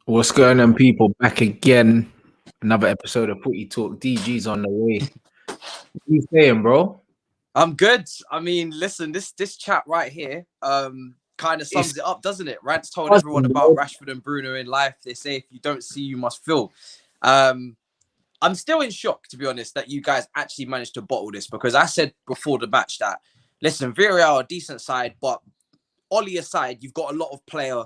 What's going on, people? Back again. Another episode of Footy Talk. DG's on the way. What you saying, bro? I'm good. I mean, listen, this chat right here kind of sums it up, doesn't it? Rants told everyone about Rashford and Bruno in life. They say if you don't see, you must feel. I'm still in shock, to be honest, that you guys actually managed to bottle this, because I said before the match that, listen, Villarreal are a decent side, but Ollie aside, you've got a lot of player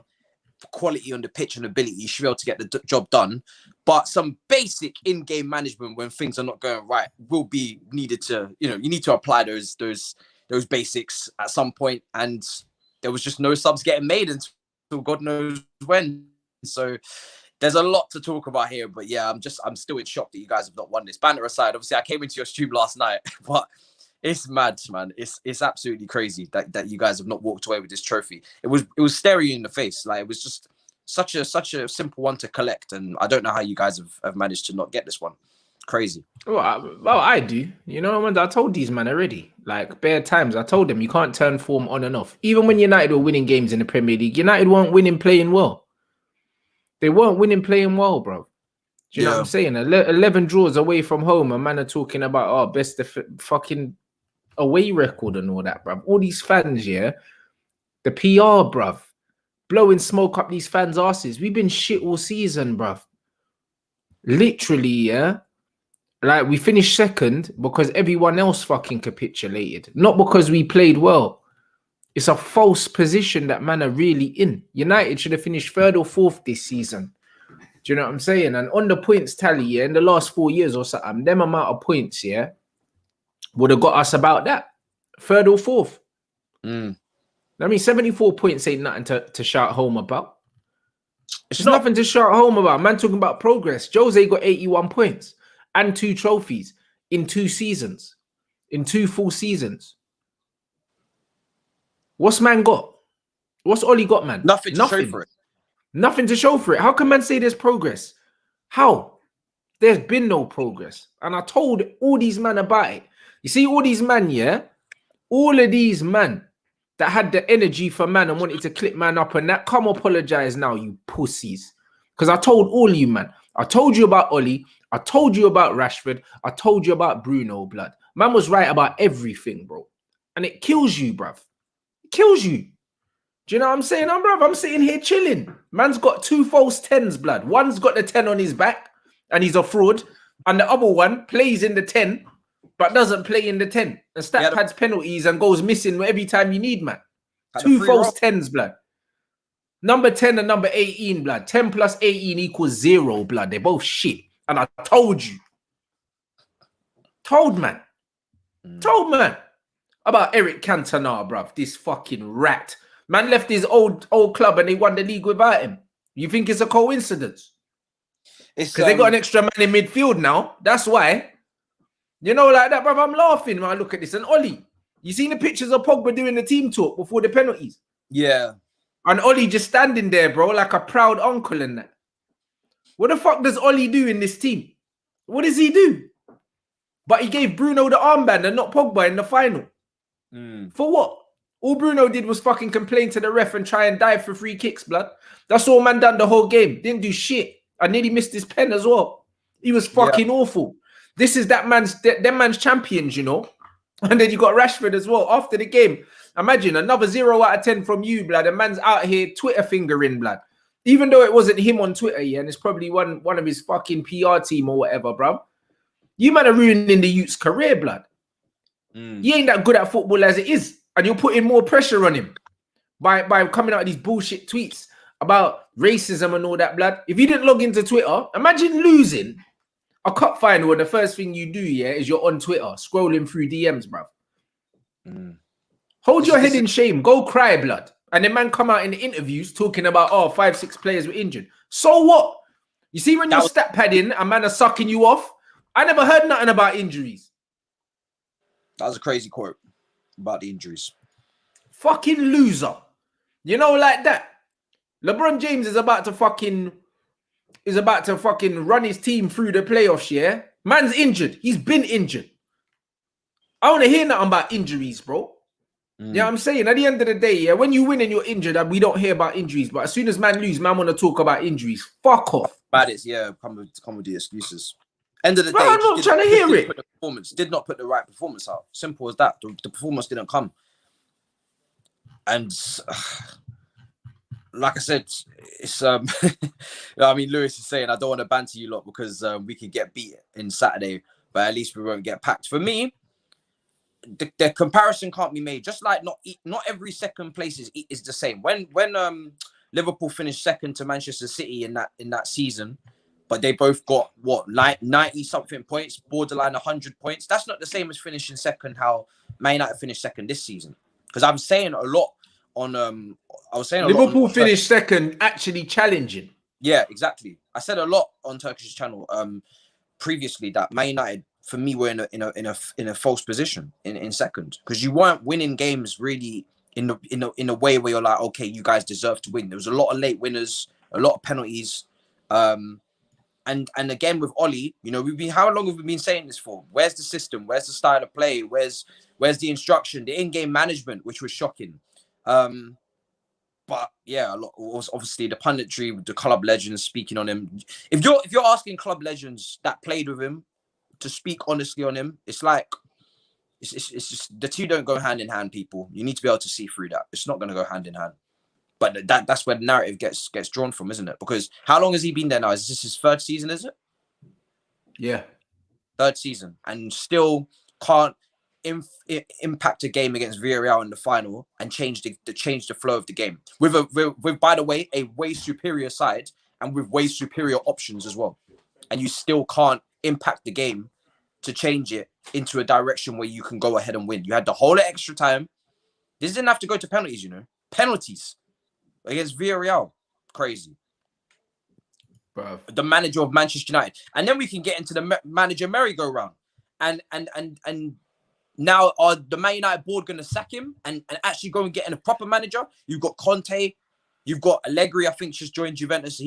quality on the pitch and ability. You should be able to get the job done. But some basic in-game management when things are not going right will be needed to, you need to apply those basics at some point. And there was just no subs getting made until God knows when. So there's a lot to talk about here. But yeah, I'm still in shock that you guys have not won this. Banter aside, obviously I came into your stream last night, but it's mad, man. It's absolutely crazy that you guys have not walked away with this trophy. It was staring you in the face. Like, it was just such a simple one to collect, and I don't know how you guys have managed to not get this one. Crazy. Well, I do. You know, I told these man already. Like, bare times, I told them you can't turn form on and off. Even when United were winning games in the Premier League, United weren't winning playing well. They weren't winning playing well, bro. Do you know what I'm saying? 11 draws away from home, a man are talking about best fucking away record and all that, bruv. All these fans, yeah, the PR, bruv, blowing smoke up these fans' asses. We've been shit all season, bruv. Literally, yeah. Like, we finished second because everyone else fucking capitulated, not because we played well. It's a false position that man are really in. United should have finished third or fourth this season. Do you know what I'm saying? And on the points tally, yeah, in the last 4 years or something, them amount of points, yeah, would have got us about that. Third or fourth. I mean, 74 points ain't nothing to shout home about. It's nothing to shout home about. Man talking about progress. Jose got 81 points and 2 trophies in 2 seasons. In 2 full seasons. What's man got? What's Ollie got, man? Nothing to show for it. Nothing to show for it. How can man say there's progress? How? There's been no progress. And I told all these men about it. You see, all these men, yeah? All of these men that had the energy for man and wanted to clip man up and that, come apologize now, you pussies. Because I told all you, man. I told you about Ollie. I told you about Rashford. I told you about Bruno, blood. Man was right about everything, bro. And it kills you, bruv. It kills you. Do you know what I'm saying? I'm sitting here chilling. Man's got 2 false 10s, blood. One's got the 10 on his back and he's a fraud. And the other one plays in the 10 but doesn't play in the 10. And stat pads penalties and goes missing every time you need, man. 2 false 10s, blood. Number 10 and number 18, blood. 10 plus 18 equals 0, blood. They're both shit. And I told you. Told man. Told man. About Eric Cantona, bruv. This fucking rat. Man left his old club and they won the league without him. You think it's a coincidence? Because they got an extra man in midfield now. That's why. You know, like that, bruv. I'm laughing when I look at this. And Ollie, you seen the pictures of Pogba doing the team talk before the penalties? Yeah. And Ollie just standing there, bro, like a proud uncle and that. What the fuck does Ollie do in this team? What does he do? But he gave Bruno the armband and not Pogba in the final. For what? All Bruno did was fucking complain to the ref and try and dive for free kicks, blood. That's all man done the whole game. Didn't do shit. I nearly missed his pen as well. He was fucking awful. This is them man's champions, you know. And then you got Rashford as well. After the game, imagine another 0 out of 10 from you, blood. A man's out here Twitter fingering, blood. Even though it wasn't him on Twitter, yeah, and it's probably one of his fucking PR team or whatever, bro. You man are ruining the youth's career, blood. He ain't that good at football as it is. And you're putting more pressure on him by coming out with these bullshit tweets about racism and all that, blood. If you didn't log into Twitter, imagine losing a cup final and the first thing you do, yeah, is you're on Twitter scrolling through DMs, bro. Hold your head in shame. Go cry, blood. And the man come out in the interviews talking about, 5, 6 players were injured. So what? You see when you're stat padding and man are sucking you off? I never heard nothing about injuries. That was a crazy quote about the injuries. Fucking loser. You know, like that. LeBron James is about to fucking run his team through the playoffs, yeah? Man's injured. He's been injured. I want to hear nothing about injuries, bro. Yeah, I'm saying at the end of the day, yeah, when you win and you're injured, and we don't hear about injuries, but as soon as man lose, man want to talk about injuries. Fuck off. Bad is come with the excuses. End of the Bro, day, I'm not trying to hear it. Did not put the right performance out. Simple as that. The performance didn't come. And like I said, it's I mean, Lewis is saying I don't want to banter you lot because we could get beat in Saturday, but at least we won't get packed. For me, the comparison can't be made. Just like not every second place is the same. When Liverpool finished second to Manchester City in that season, but they both got what 90 something points, borderline 100 points. That's not the same as finishing second. How Man United finished second this season? Because I'm saying a lot on I was saying Liverpool finished second, actually challenging. Yeah, exactly. I said a lot on Turkish channel previously that Man United, for me, were in a false position in second, because you weren't winning games really in a way where you're like, okay, you guys deserve to win. There was a lot of late winners, a lot of penalties, and again with Oli, you know, how long have we been saying this for? Where's the system? Where's the style of play? Where's the instruction? The in-game management, which was shocking. But yeah, a lot was obviously the punditry with the club legends speaking on him. If you're asking club legends that played with him to speak honestly on him, it's like it's just the two don't go hand in hand, people. You need to be able to see through that. It's not going to go hand in hand. But that's where the narrative gets drawn from, isn't it? Because how long has he been there now? Is this his third season, is it? Yeah. Third season. And still can't impact a game against Villarreal in the final and change the flow of the game. With by the way, a way superior side and with way superior options as well. And you still can't impact the game to change it into a direction where you can go ahead and win. You had the whole extra time. This didn't have to go to penalties, you know. Penalties against Villarreal. Crazy. Bruv. The manager of Manchester United. And then we can get into the manager merry-go-round. And now are the Man United board going to sack him and actually go and get in a proper manager? You've got Conte. You've got Allegri, I think, just joined Juventus.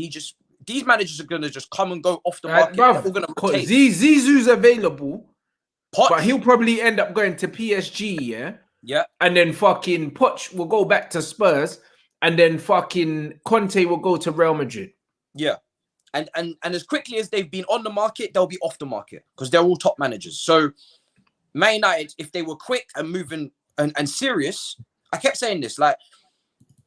These managers are going to just come and go off the market. They're all going to rotate. Zizou's available. Poch, but he'll probably end up going to PSG, yeah? Yeah. And then fucking Poch will go back to Spurs. And then fucking Conte will go to Real Madrid. Yeah. And as quickly as they've been on the market, they'll be off the market because they're all top managers. So Man United, if they were quick and moving and serious, I kept saying this, like,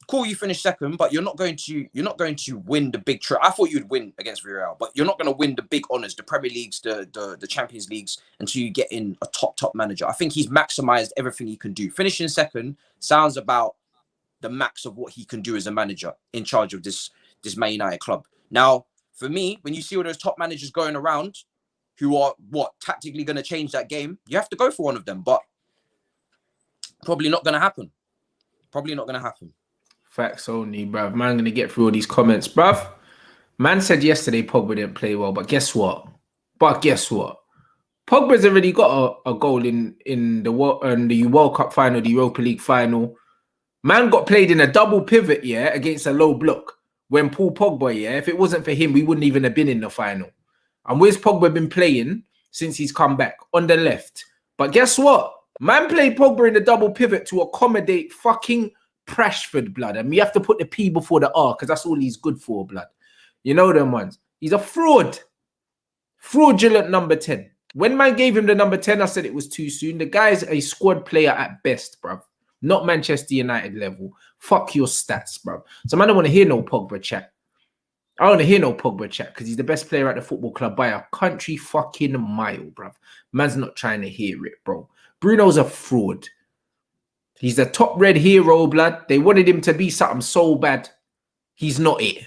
cool, you finished second, but you're not going to win the big I thought you'd win against Villarreal, but you're not going to win the big honors, the Premier Leagues, the Champions Leagues, until you get in a top manager. I think he's maximized everything he can do. Finishing second sounds about the max of what he can do as a manager in charge of this Man United club. Now, for me, when you see all those top managers going around who are tactically going to change that game, you have to go for one of them, but probably not going to happen. Probably not going to happen. Facts only, bruv. Man, I'm going to get through all these comments, bruv. Man said yesterday Pogba didn't play well, but guess what? Pogba's already got a goal in the World Cup final, the Europa League final. Man got played in a double pivot, yeah, against a low block. When Paul Pogba, yeah, if it wasn't for him, we wouldn't even have been in the final. And where's Pogba been playing since he's come back? On the left. But guess what? Man played Pogba in the double pivot to accommodate fucking Rashford, blood. And we have to put the P before the R because that's all he's good for, blood. You know them ones. He's a fraud. Fraudulent number 10. When man gave him the number 10, I said it was too soon. The guy's a squad player at best, bruv. Not Manchester United level. Fuck your stats, bruv. So man, I don't want to hear no Pogba chat. I don't want to hear no Pogba chat because he's the best player at the football club by a country fucking mile, bruv. Man's not trying to hear it, bro. Bruno's a fraud. He's the top red hero, blood. They wanted him to be something so bad. He's not it.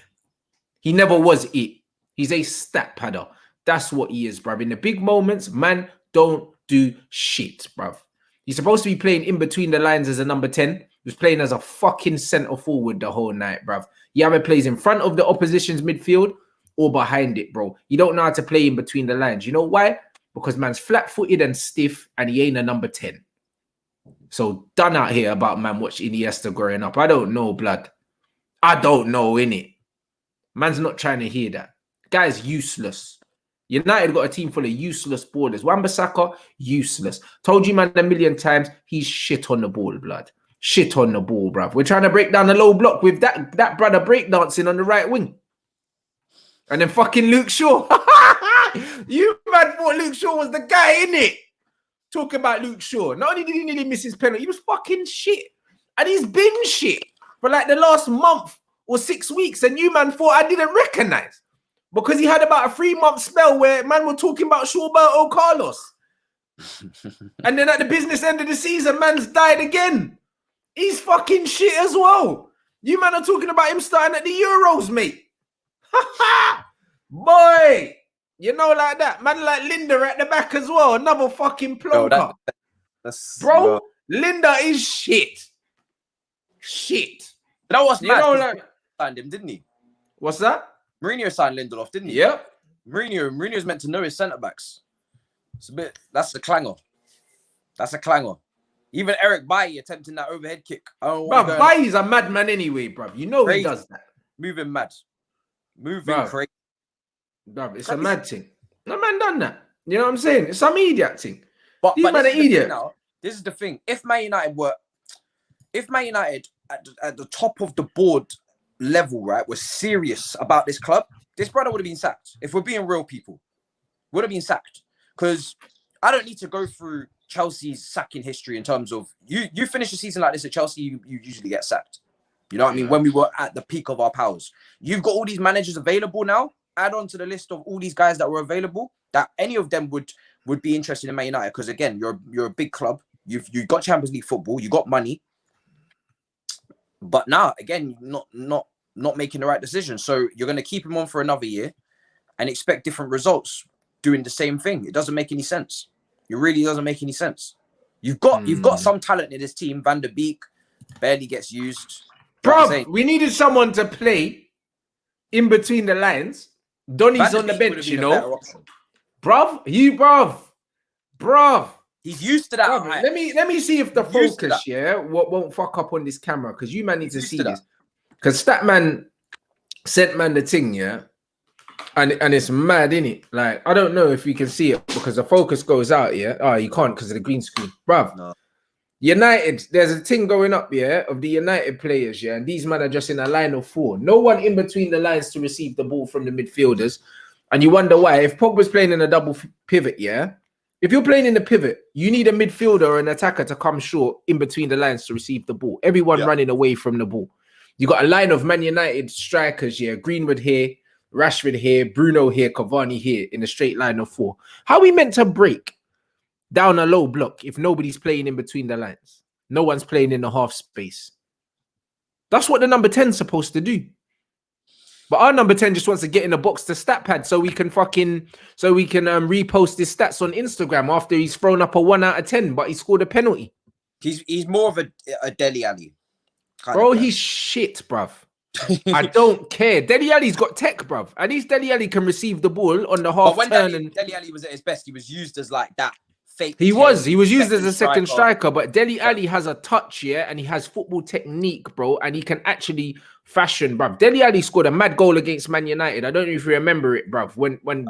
He never was it. He's a stat padder. That's what he is, bruv. In the big moments, man, don't do shit, bruv. He's supposed to be playing in between the lines as a number 10. He was playing as a fucking centre forward the whole night, bruv. He either plays in front of the opposition's midfield or behind it, bro. You don't know how to play in between the lines. You know why? Because man's flat-footed and stiff and he ain't a number 10. So done out here about man watching Iniesta growing up. I don't know, blood. I don't know, innit? Man's not trying to hear that. Guy's useless. United got a team full of useless ballers. Wan-Bissaka, useless. Told you, man, a million times, he's shit on the ball, blood. Shit on the ball, bruv. We're trying to break down the low block with that brother breakdancing on the right wing. And then fucking Luke Shaw. You man thought Luke Shaw was the guy, innit? Talk about Luke Shaw. Not only did he nearly miss his penalty, he was fucking shit. And he's been shit for like the last month or 6 weeks. And you man thought I didn't recognize. Because he had about a 3-month spell where man were talking about Shawberto Carlos. And then at the business end of the season, man's died again. He's fucking shit as well. You man are talking about him starting at the Euros, mate. Boy, you know, like that. Man like Linda at the back as well. Another fucking plonker. Bro, Linda is shit. Shit. That was you know, like, signed him, didn't he? What's that? Mourinho signed Lindelof, didn't he? Yep. Mourinho's meant to know his centre-backs. It's a bit, that's a clanger. That's a clanger. Even Eric Bailly attempting that overhead kick. Bro, Bailly's a madman anyway, bro. You know crazy. He does that. Moving mad. Moving crazy. Bro, it's crazy. A mad thing. No man done that. You know what I'm saying? It's some idiot thing. But man an idiot. This is the thing. If Man United at the top of the board level, right, was serious about this club, this brother would have been sacked. If we're being real people, would have been sacked. Because I don't need to go through Chelsea's sacking history in terms of you finish a season like this at Chelsea, you usually get sacked. You know what I mean? When we were at the peak of our powers, you've got all these managers available now. Add on to the list of all these guys that were available, that any of them would be interested in Man United. Because again, you're a big club. You've got Champions League football. You got money. But now again, not making the right decision. So you're going to keep him on for another year and expect different results doing the same thing. It doesn't make any sense. It really doesn't make any sense. You've got some talent in this team. Van der Beek barely gets used. Bro, we needed someone to play in between the lines. Donny's on the bench, you know. Bruv. He's used to that. Bruv, let me see if the focus, won't fuck up on this camera, because you man need to see this. Because Statman sent man the thing, yeah. And it's mad, innit? Like, I don't know if you can see it because the focus goes out, yeah. Oh, you can't because of the green screen. Bruv. No. United, there's a thing going up, yeah, of the United players, yeah, and these men are just in a line of 4. No one in between the lines to receive the ball from the midfielders. And you wonder why. If Pogba's playing in a double pivot, yeah, if you're playing in the pivot, you need a midfielder or an attacker to come short in between the lines to receive the ball. Everyone running away from the ball. You got a line of Man United strikers, yeah, Greenwood here, Rashford here, Bruno here, Cavani here, in a straight line of 4. How are we meant to break down a low block if nobody's playing in between the lines? No one's playing in the half space. That's what the number 10's supposed to do. But our number 10 just wants to get in the box to stat pad so we can repost his stats on Instagram after he's thrown up a 1 out of 10, but he scored a penalty. He's more of a Dele Alli. Bro, he's shit, bruv. I don't care. Dele Alli's got tech, bruv. At least Dele Alli can receive the ball on the half turn. When Dele Alli was at his best, he was used as like that fake. He was used as a second striker, but Dele Alli has a touch, yeah, and he has football technique, bro, and he can actually fashion, bruv. Dele Alli scored a mad goal against Man United. I don't know if you remember it, bruv, when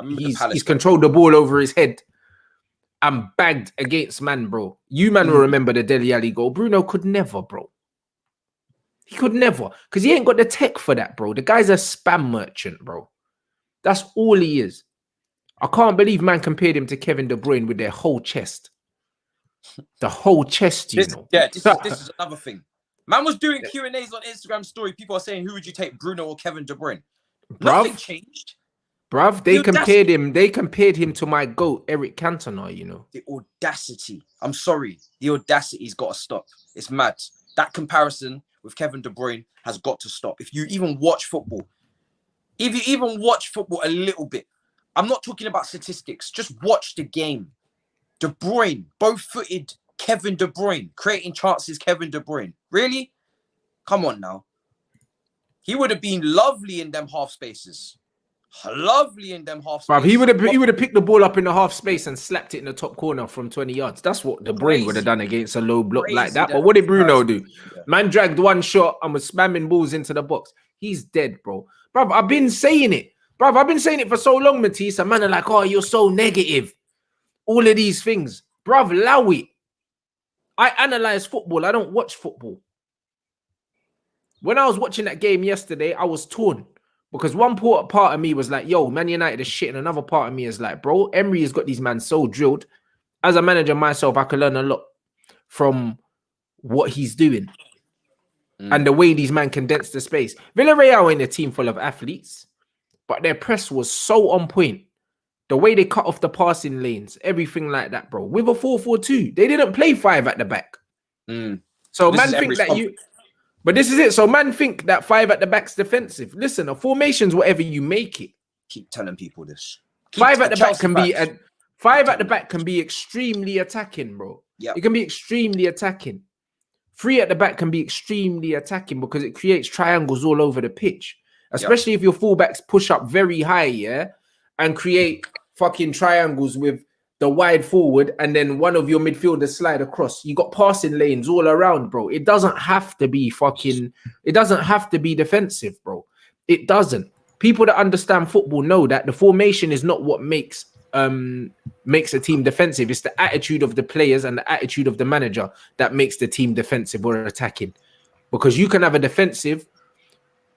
he's controlled the ball over his head and bagged against man, bro. You man will remember the Dele Alli goal. Bruno could never, bro. He could never, because he ain't got the tech for that, bro. The guy's a spam merchant, bro. That's all he is. I can't believe man compared him to Kevin De Bruyne with their whole chest. The whole chest, you know. Yeah, this is another thing. Man was doing Q&As on Instagram story. People are saying, who would you take, Bruno or Kevin De Bruyne? Nothing changed. Bruv, they compared him to my GOAT, Eric Cantona, you know. The audacity. I'm sorry. The audacity's got to stop. It's mad. That comparison with Kevin De Bruyne has got to stop. If you even watch football, a little bit, I'm not talking about statistics, just watch the game. De Bruyne, both-footed Kevin De Bruyne, creating chances, Kevin De Bruyne. Really? Come on now. He would have been lovely in them half spaces. Lovely in them half spaces. He would have picked the ball up in the half space and slapped it in the top corner from 20 yards. That's what De Bruyne would have done against a low block like that. But what did Bruno do? Yeah. Man dragged one shot and was spamming balls into the box. He's dead, bro. Bruv, I've been saying it. Bruv, I've been saying it for so long, Matisse. And man are like, oh, you're so negative. All of these things. Bruv, allow it. I analyze football. I don't watch football. When I was watching that game yesterday, I was torn because one part of me was like, yo, Man United is shit. And another part of me is like, bro, Emery has got these men so drilled. As a manager myself, I can learn a lot from what he's doing and the way these men condense the space. Villarreal ain't a team full of athletes, but their press was so on point. The way they cut off the passing lanes, everything like that, bro. With a 4-4-2, they didn't play 5 at the back. So man think that you... But this is it. So man think that 5 at the back's defensive. Listen, a formation's whatever you make it. Keep telling people this. 5 at the back can be... 5 at the back can be extremely attacking, bro. Yeah, it can be extremely attacking. 3 at the back can be extremely attacking because it creates triangles all over the pitch. Especially if your fullbacks push up very high, yeah, and create fucking triangles with the wide forward, and then one of your midfielders slide across. You got passing lanes all around, bro. It doesn't have to be fucking... It doesn't have to be defensive, bro. It doesn't. People that understand football know that the formation is not what makes a team defensive. It's the attitude of the players and the attitude of the manager that makes the team defensive or attacking. Because you can have a defensive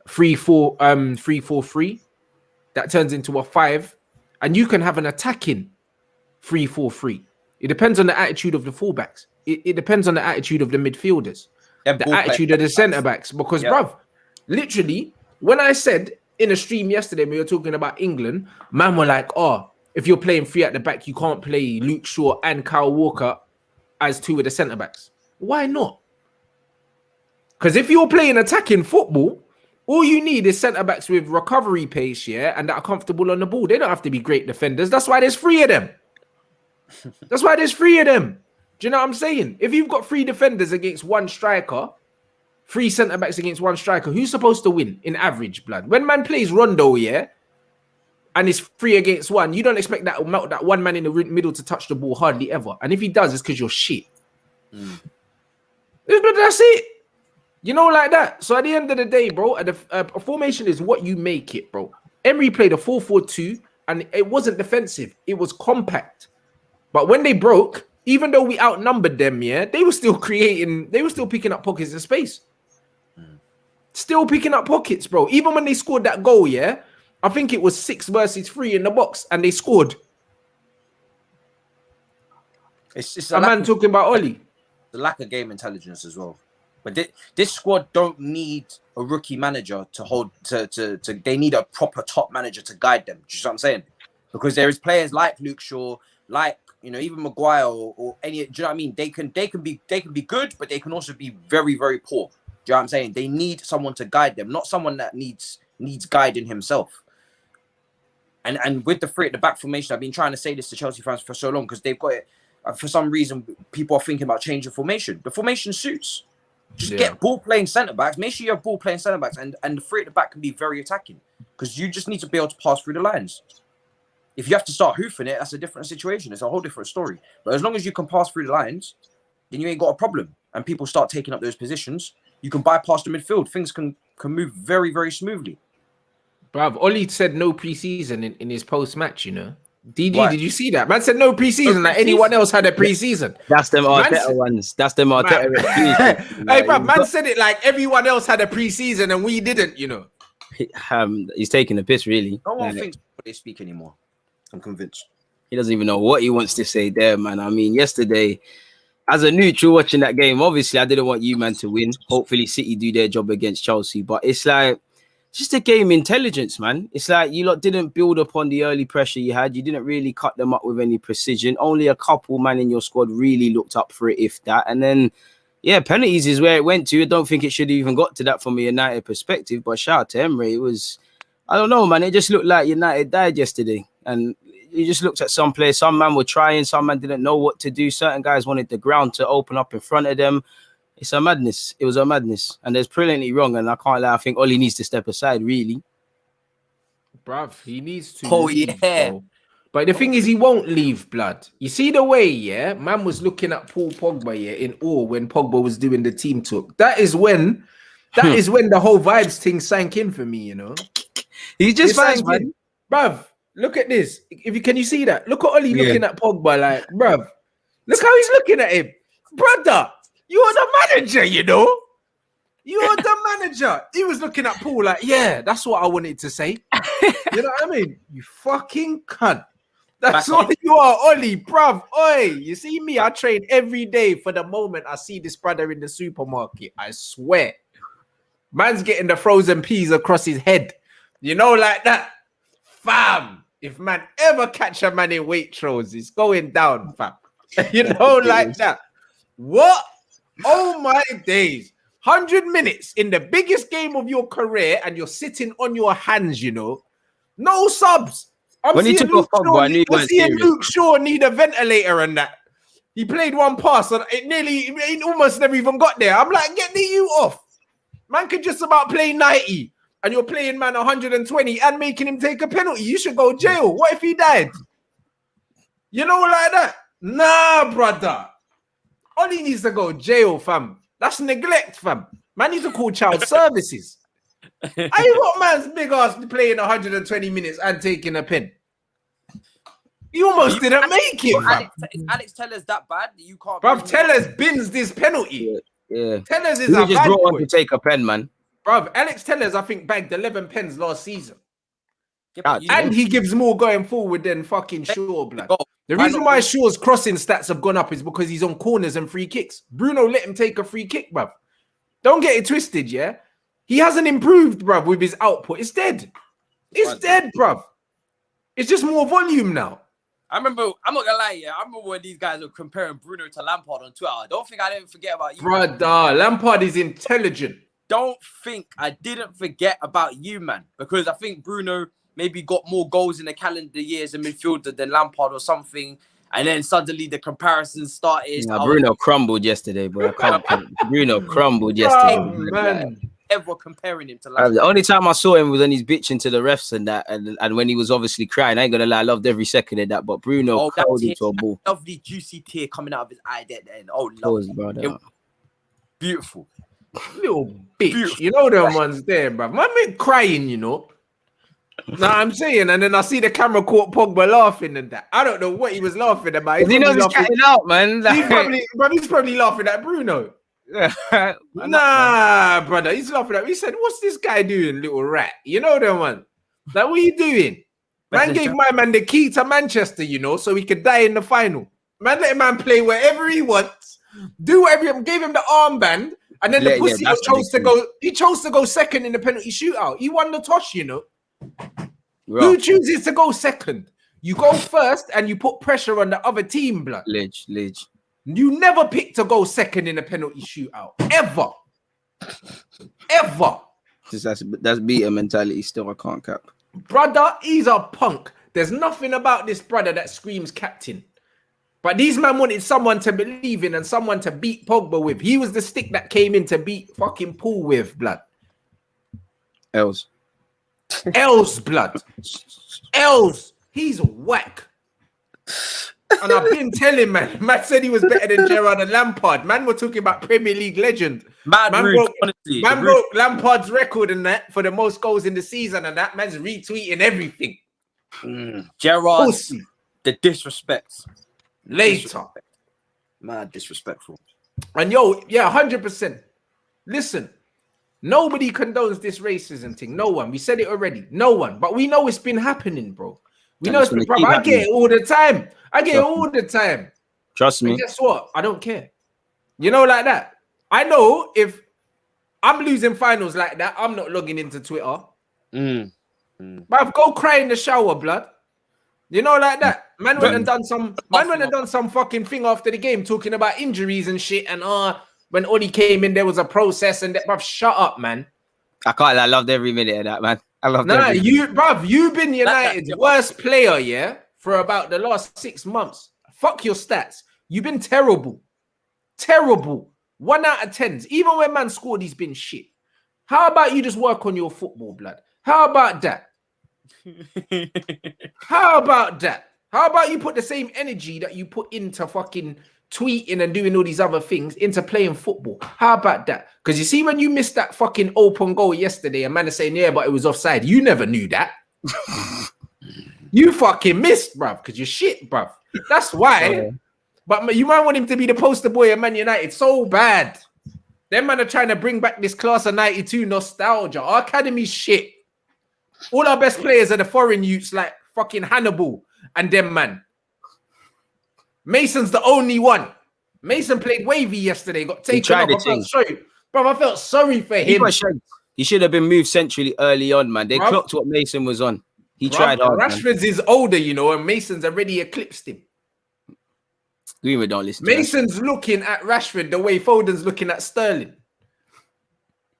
3-4-3 that turns into a 5, and you can have an attacking 3-4-3. It depends on the attitude of the fullbacks. It depends on the attitude of the midfielders, the attitude of the centre backs. Because, bruv, literally, when I said in a stream yesterday, we were talking about England, man were like, oh, if you're playing 3 at the back, you can't play Luke Shaw and Kyle Walker as 2 of the centre backs. Why not? Because if you're playing attacking football, all you need is centre backs with recovery pace, yeah, and that are comfortable on the ball. They don't have to be great defenders. That's why there's 3 of them. That's why there's 3 of them. Do you know what I'm saying? If you've got 3 defenders against 1 striker, 3 centre backs against 1 striker, who's supposed to win in average, blood? When man plays Rondo, yeah, and it's 3 against 1, you don't expect that one man in the middle to touch the ball hardly ever. And if he does, it's because you're shit. But that's it. You know, like that. So at the end of the day, bro, a formation is what you make it, bro. Emery played a 4-4-2, and it wasn't defensive. It was compact. But when they broke, even though we outnumbered them, yeah, they were still creating, they were still picking up pockets of space. Still picking up pockets, bro. Even when they scored that goal, yeah, I think it was 6 versus 3 in the box, and they scored. It's a man talking about Oli. The lack of game intelligence as well. But this squad don't need a rookie manager to hold to. They need a proper top manager to guide them. Do you know what I'm saying? Because there is players like Luke Shaw, like, you know, even Maguire or any. Do you know what I mean? They can be good, but they can also be very, very poor. Do you know what I'm saying? They need someone to guide them, not someone that needs guiding himself. And with the 3 at the back formation, I've been trying to say this to Chelsea fans for so long because they've got it. For some reason, people are thinking about changing formation. The formation suits. Just get ball playing centre backs. Make sure you have ball playing centre backs, and the 3 at the back can be very attacking because you just need to be able to pass through the lines. If you have to start hoofing it, that's a different situation. It's a whole different story. But as long as you can pass through the lines, then you ain't got a problem. And people start taking up those positions. You can bypass the midfield. Things can move very, very smoothly. Bruv, Oli said no preseason in his post-match, you know. DG, did you see that? Man said no preseason, like anyone else had a preseason. That's them Arteta ones. That's them Arteta. Hey, bruv, man said it like everyone else had a preseason and we didn't, you know. He's taking the piss, really. No one thinks they speak anymore. I'm convinced. He doesn't even know what he wants to say there, man. I mean, yesterday, as a neutral watching that game, obviously I didn't want you, man, to win. Hopefully City do their job against Chelsea. But it's like, just a game intelligence, man. It's like you lot didn't build upon the early pressure you had. You didn't really cut them up with any precision. Only a couple man in your squad really looked up for it, if that. And then, yeah, penalties is where it went to. I don't think it should have even got to that from a United perspective. But shout out to Emery. It was, I don't know, man. It just looked like United died yesterday. And you just looked at some players. Some man were trying. Some man didn't know what to do. Certain guys wanted the ground to open up in front of them. It's a madness. It was a madness. And there's brilliantly wrong. And I can't lie. I think Oli needs to step aside, really. Bruv, he needs to. Oh, leave, yeah. bro. But the thing is, he won't leave, blood. You see the way, yeah? Man was looking at Paul Pogba, yeah, in awe when Pogba was doing the team talk. That is when the whole vibes thing sank in for me, you know? He's just fine, man. Bruv, look at this. Can you see that? Look at Oli looking at Pogba like, bruv. Look how he's looking at him. brother, you're the manager, you know. You're the manager. He was looking at Paul like, yeah, that's what I wanted to say. You know what I mean? You fucking cunt. That's what you are, Ollie, bruv. Oi, you see me? I train every day for the moment I see this brother in the supermarket. I swear. Man's getting the frozen peas across his head. You know, like that. Fam, if man ever catch a man in Waitrose, it's going down, fam. You know, like that. What? Oh my days. 100 minutes in the biggest game of your career and you're sitting on your hands, you know. No subs. I'm seeing Luke Shaw need a ventilator and that. He played one pass and it almost never even got there. I'm like, get the you off. Man could just about play 90 and you're playing man 120 and making him take a penalty. You should go jail. What if he died? You know, like that? Nah, brother. Ollie needs to go jail, fam. That's neglect, fam. Man needs to call child services. I got man's big ass playing 120 minutes and taking a pen. You almost didn't make it, fam. Alex Tellers that bad? You can't. Bruv, Tellers bins this penalty. Yeah. Tellers is a just bad brought on boy. to take a pen, man. Bruv, Alex Tellers, I think, bagged 11 pens last season. Yeah, and he gives more going forward than fucking Shaw, blood. The reason why Shaw's crossing stats have gone up is because he's on corners and free kicks. Bruno let him take a free kick, bruv. Don't get it twisted, yeah? He hasn't improved, bruv, with his output. It's dead. It's dead, bruv. It's just more volume now. I remember, I'm not gonna lie, yeah. I remember when these guys were comparing Bruno to Lampard on Twitter. I don't think I didn't forget about you. Brother, Lampard is intelligent. Don't think I didn't forget about you, man. Because I think Bruno maybe got more goals in the calendar year as a midfielder than Lampard or something. And then suddenly the comparison started. Nah, Bruno crumbled yesterday, bro. I can't. Bruno crumbled yesterday. Oh, man. Ever comparing him to Lampard. The only time I saw him was when he's bitching to the refs and that, and when he was obviously crying. I ain't gonna lie, I loved every second of that. But Bruno curled into a ball. Lovely juicy tear coming out of his eye there. And lovely. Beautiful. Little bitch. Beautiful. You know them ones there, bro. Man been crying, you know. Nah, I'm saying, and then I see the camera caught Pogba laughing and that. I don't know what he was laughing about. He knows he's catting out, man. He's probably laughing at Bruno. Nah, brother, he's laughing at me. He said, "What's this guy doing, little rat?" You know that one. Like, what are you doing? Man gave my man the key to Manchester, you know, so he could die in the final. Man let a man play wherever he wants, do whatever. Gave him the armband, and then the pussy chose to go. He chose to go second in the penalty shootout. He won the toss, you know. Who chooses to go second? You go first, and you put pressure on the other team, blood. Lidge. You never pick to go second in a penalty shootout. Ever. That's beater mentality still. I can't cap. Brother, he's a punk. There's nothing about this brother that screams captain. But these men wanted someone to believe in and someone to beat Pogba with. He was the stick that came in to beat fucking Paul with, blood. Els, blood. Els. He's whack. And I've been telling man said he was better than Gerrard and Lampard. Man, we're talking about Premier League legend. Man broke Lampard's record in that for the most goals in the season, and that man's retweeting everything. Gerrard, the disrespect. Later. Mad disrespectful. And yo, yeah, 100%. Listen, nobody condones this racism thing. No one. We said it already. No one. But we know it's been happening, bro. We know it's been, bro. I get it all the time. Trust me. And guess what? I don't care. You know, like that. I know if I'm losing finals like that, I'm not logging into Twitter. But go cry in the shower, blood. You know, like that. Man went and done some fucking thing after the game, talking about injuries and shit. And when Oli came in, there was a process and that. Bruv, shut up, man. I can't. I loved every minute of that, man. I loved. You've been United's worst player, yeah, for about the last 6 months. Fuck your stats. You've been terrible. 1 out of 10s. Even when man scored, he's been shit. How about you just work on your football, blood? How about that? How about you put the same energy that you put into fucking tweeting and doing all these other things into playing football? How about that? Because you see, when you missed that fucking open goal yesterday, and man is saying, yeah, but it was offside. You never knew that. You fucking missed, bruv, because you're shit, bruv. That's why But you might want him to be the poster boy of Man United so bad. Them man are trying to bring back this class of 92 nostalgia. Our academy's shit. All our best players are the foreign youths like fucking Hannibal and them man. Mason's the only one. Mason played wavy yesterday, got taken off. I felt sorry. Bro, I felt sorry for him. He should have been moved centrally early on, man. They clocked what Mason was on. He tried hard. Rashford's is older, you know, and Mason's already eclipsed him. Greenwood don't listen. Mason's looking at Rashford the way Foden's looking at Sterling.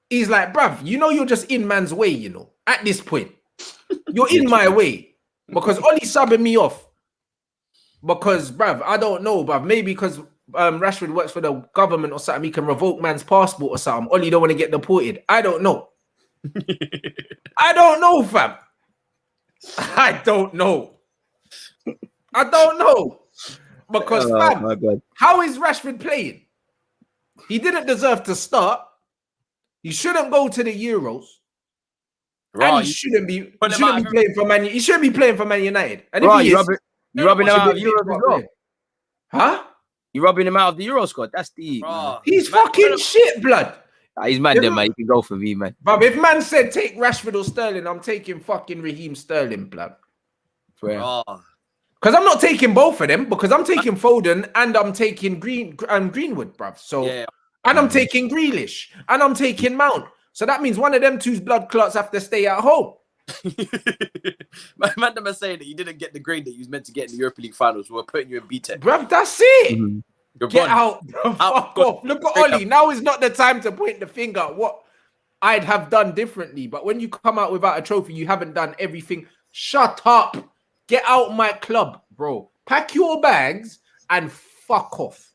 He's like, bruv, you know you're just in man's way, you know, at this point. You're in my way. Because Ollie's subbing me off. Because, bruv, I don't know, bruv. Maybe because Rashford works for the government or something, he can revoke man's passport or something. Ollie don't want to get deported. I don't know. I don't know, fam. I don't know. I don't know. Because, fam, how is Rashford playing? He didn't deserve to start. He shouldn't go to the Euros. Right. And he shouldn't be playing for Man United. He shouldn't be playing for Man United. And if he is, you're rubbing him out of the Euros as well. Huh? You're rubbing him out of the Euro squad. That's deep. He's fucking shit, blood. Nah, he's mad then, man. He can go for me, man. But if man said take Rashford or Sterling, I'm taking fucking Raheem Sterling, blood. Because I'm not taking both of them, because I'm taking Foden and I'm taking Greenwood, bruv. So, and I'm taking Grealish and I'm taking Mount. So that means one of them two's blood clots have to stay at home. Man, them are saying that you didn't get the grade that you was meant to get in the Europa League finals. We're putting you in B-Tech. Bruv, that's it. Get out, bro. Fuck off. Look at Ollie. Now is not the time to point the finger at what I'd have done differently. But when you come out without a trophy, you haven't done everything. Shut up. Get out my club, bro. Pack your bags and fuck off.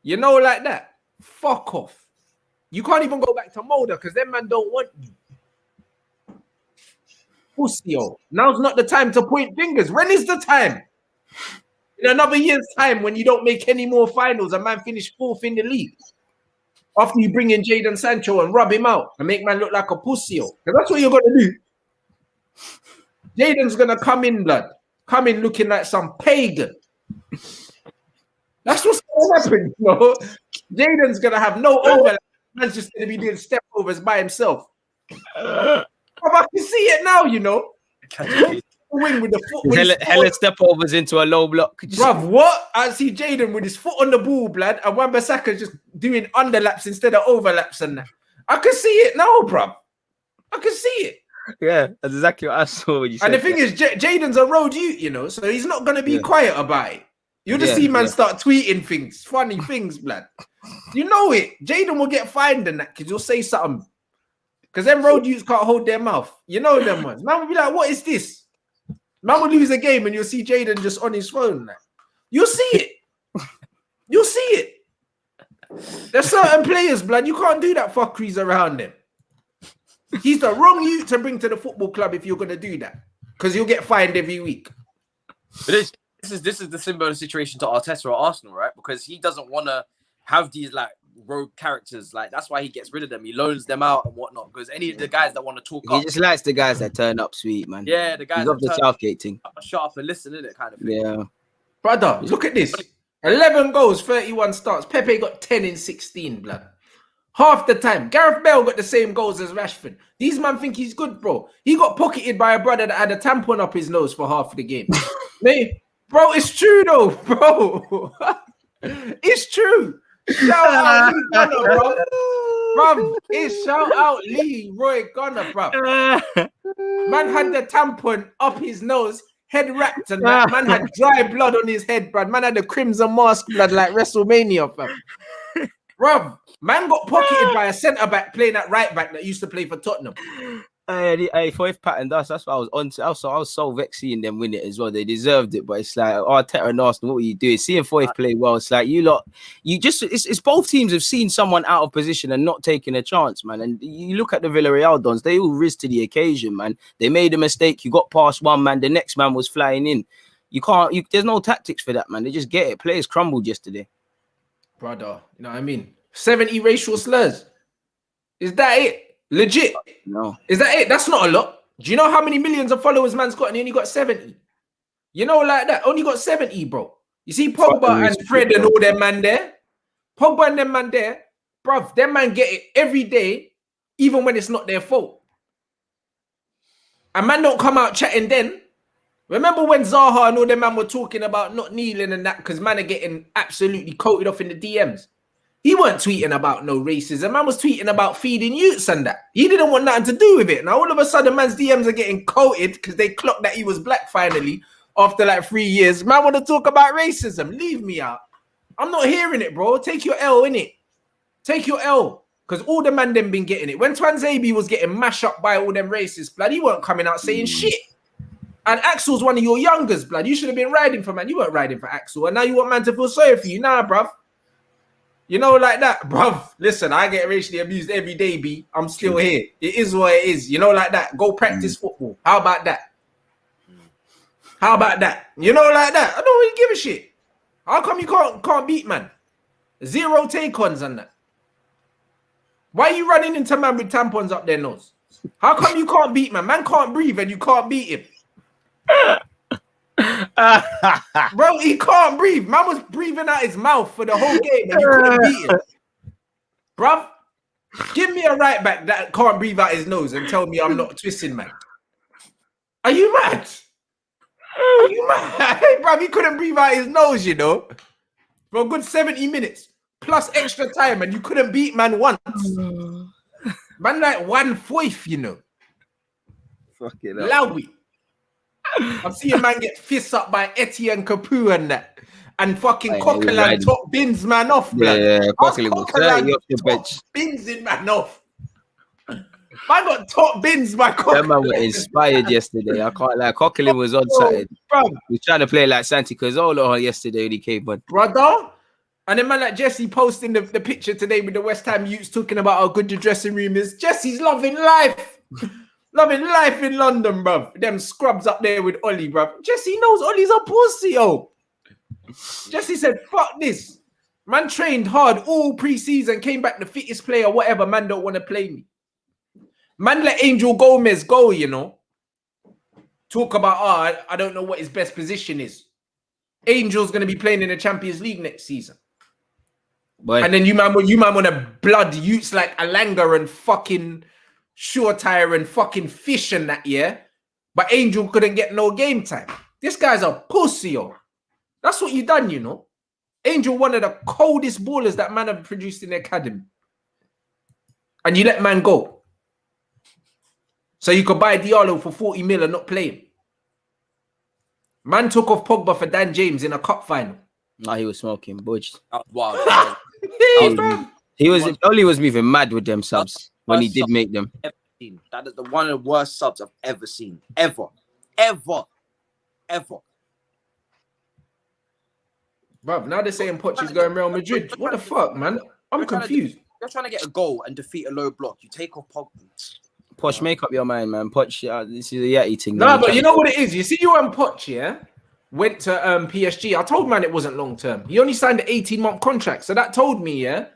You know, like that. Fuck off. You can't even go back to Mulder because them man don't want you. Pussy, now's not the time to point fingers. When is the time? In another year's time, when you don't make any more finals, a man finish 4th in the league. After you bring in Jadon Sancho and rub him out and make man look like a pussy. Because that's what you're going to do. Jadon's going to come in, blood. Come in looking like some pagan. That's what's going to happen, you know? Jadon's going to have no overlap. Man's just going to be doing step overs by himself. I can see it now, you know. Wing with the foot. Hella step overs into a low block. Bruv, what? I see Jadon with his foot on the ball, blood, and Wan-Bissaka just doing underlaps instead of overlaps and that. I can see it now, bruv. I can see it. Yeah, that's exactly what I saw when you said. And the thing is, Jadon's a road youth, you know, so he's not going to be quiet about it. You'll just see man start tweeting things, funny things, blood. You know it. Jadon will get fined in that because you'll say something. Because them road youths can't hold their mouth. You know them ones. Man will be like, what is this? Man will lose a game and you'll see Jadon just on his phone. Like. You'll see it. You'll see it. There's certain players, blood. You can't do that fuckeries around them. He's the wrong youth to bring to the football club if you're going to do that. Because you'll get fined every week. But this is the similar situation to Arteta at Arsenal, right? Because he doesn't want to have these like rogue characters. Like that's why he gets rid of them. He loans them out and whatnot. Because any of the guys that want to talk, he just likes the guys that turn up sweet, man. Yeah, the guys that the Southgate thing. Shut up and listen, innit, kind of thing. Yeah, brother, look at this: 11 goals, 31 starts. Pepe got 10 in 16, blood. Half the time, Gareth Bale got the same goals as Rashford. These man think he's good, bro. He got pocketed by a brother that had a tampon up his nose for half of the game. Bro, it's true though, bro. It's true. Shout out Lee Gunner, bro. Bro, it's shout out Leroy Gunner, bro. Man had the tampon up his nose, head wrapped, and that man had dry blood on his head, bro. Man had the crimson mask blood like WrestleMania, fam. Bro, man got pocketed by a centre-back playing at right-back that used to play for Tottenham. Hey, Foyth patterned us. That's what I was on to. I was so vexed seeing them win it as well. They deserved it, but it's like, Arteta and Arsenal, what were you doing? Seeing Foyth play well, it's like, it's both teams have seen someone out of position and not taking a chance, man. And you look at the Villarreal dons, they all rose to the occasion, man. They made a mistake. You got past one man, the next man was flying in. There's no tactics for that, man. They just get it. Players crumbled yesterday. Brother, you know what I mean? 70 racial slurs. Is that it? Legit? No. Is that it? That's not a lot. Do you know how many millions of followers man's got and he only got 70? You know, like that. Only got 70, bro. You see Pogba and Fred and all them man there? Pogba and them man there, bruv, them man get it every day, even when it's not their fault. And man don't come out chatting then. Remember when Zaha and all them man were talking about not kneeling and that because man are getting absolutely coated off in the DMs? He weren't tweeting about no racism. Man was tweeting about feeding youths and that. He didn't want nothing to do with it. Now all of a sudden, man's DMs are getting coated because they clocked that he was black finally after like 3 years. Man want to talk about racism. Leave me out. I'm not hearing it, bro. Take your L, innit? Take your L. Because all the man them been getting it. When Twanzebe was getting mashed up by all them racists, blood, he weren't coming out saying shit. And Axel's one of your youngers, blood. You should have been riding for man. You weren't riding for Axel. And now you want man to feel sorry for you. Nah, bruv. You know, like that, bruv. Listen, I get racially abused every day, B. I'm still here. It is what it is. You know, like that. Go practice football. How about that? How about that? You know, like that. I don't really give a shit. How come you can't beat man? 0 take-ons on that. Why are you running into man with tampons up their nose? How come you can't beat man? Man can't breathe and you can't beat him. Bro, he can't breathe. Man was breathing out his mouth for the whole game and you couldn't beat him. Bruv, give me a right back that can't breathe out his nose and tell me I'm not twisting, man. Are you mad? Are you mad? Hey, bruv, he couldn't breathe out his nose, you know, for a good 70 minutes plus extra time and you couldn't beat man once. Man like 1/4, you know. Fucking Lowy. I'm seeing man get fists up by Etienne Capu and that. And fucking Coquelin top bins man off, blood. Yeah, Coquelin was 30 off the bench. Bins in man off. Man got top bins by Coquelin. That man was inspired yesterday. I can't lie. Coquelin was on Saturday. He was trying to play like Santi Cazorla yesterday when he came on. Brother. And then man like Jesse posting the picture today with the West Ham youths talking about how good the dressing room is. Jesse's loving life. Loving life in London, bruv. Them scrubs up there with Ollie, bruv. Jesse knows Ollie's a pussy, yo. Jesse said, fuck this. Man trained hard all pre-season, came back the fittest player, whatever. Man don't want to play me. Man let Angel Gomez go, you know. Talk about, I don't know what his best position is. Angel's going to be playing in the Champions League next season. Boy. And then you man want to blood youths like Alanga and fucking Shore Tire and fucking Fish and that, yeah? But Angel couldn't get no game time. This guy's a pussy, yo. That's what you done, you know. Angel, one of the coldest ballers that man have produced in the academy. And you let man go. So you could buy Diallo for 40 mil and not play him. Man took off Pogba for Dan James in a cup final. No, he was smoking budge. Wow. Oli was moving mad with them subs when he did make them. That is one of the worst subs I've ever seen. Ever. Bruv, now they're saying Poch is going Real Madrid. What the fuck, man? I'm confused. You're trying to get a goal and defeat a low block. You take off Pogba. Poch, make up your mind, man. Poch, this is a Yeti thing. No, but you know what it is? You see, you and Poch, yeah? Went to PSG. I told man it wasn't long term. He only signed an 18-month contract. So that told me, yeah,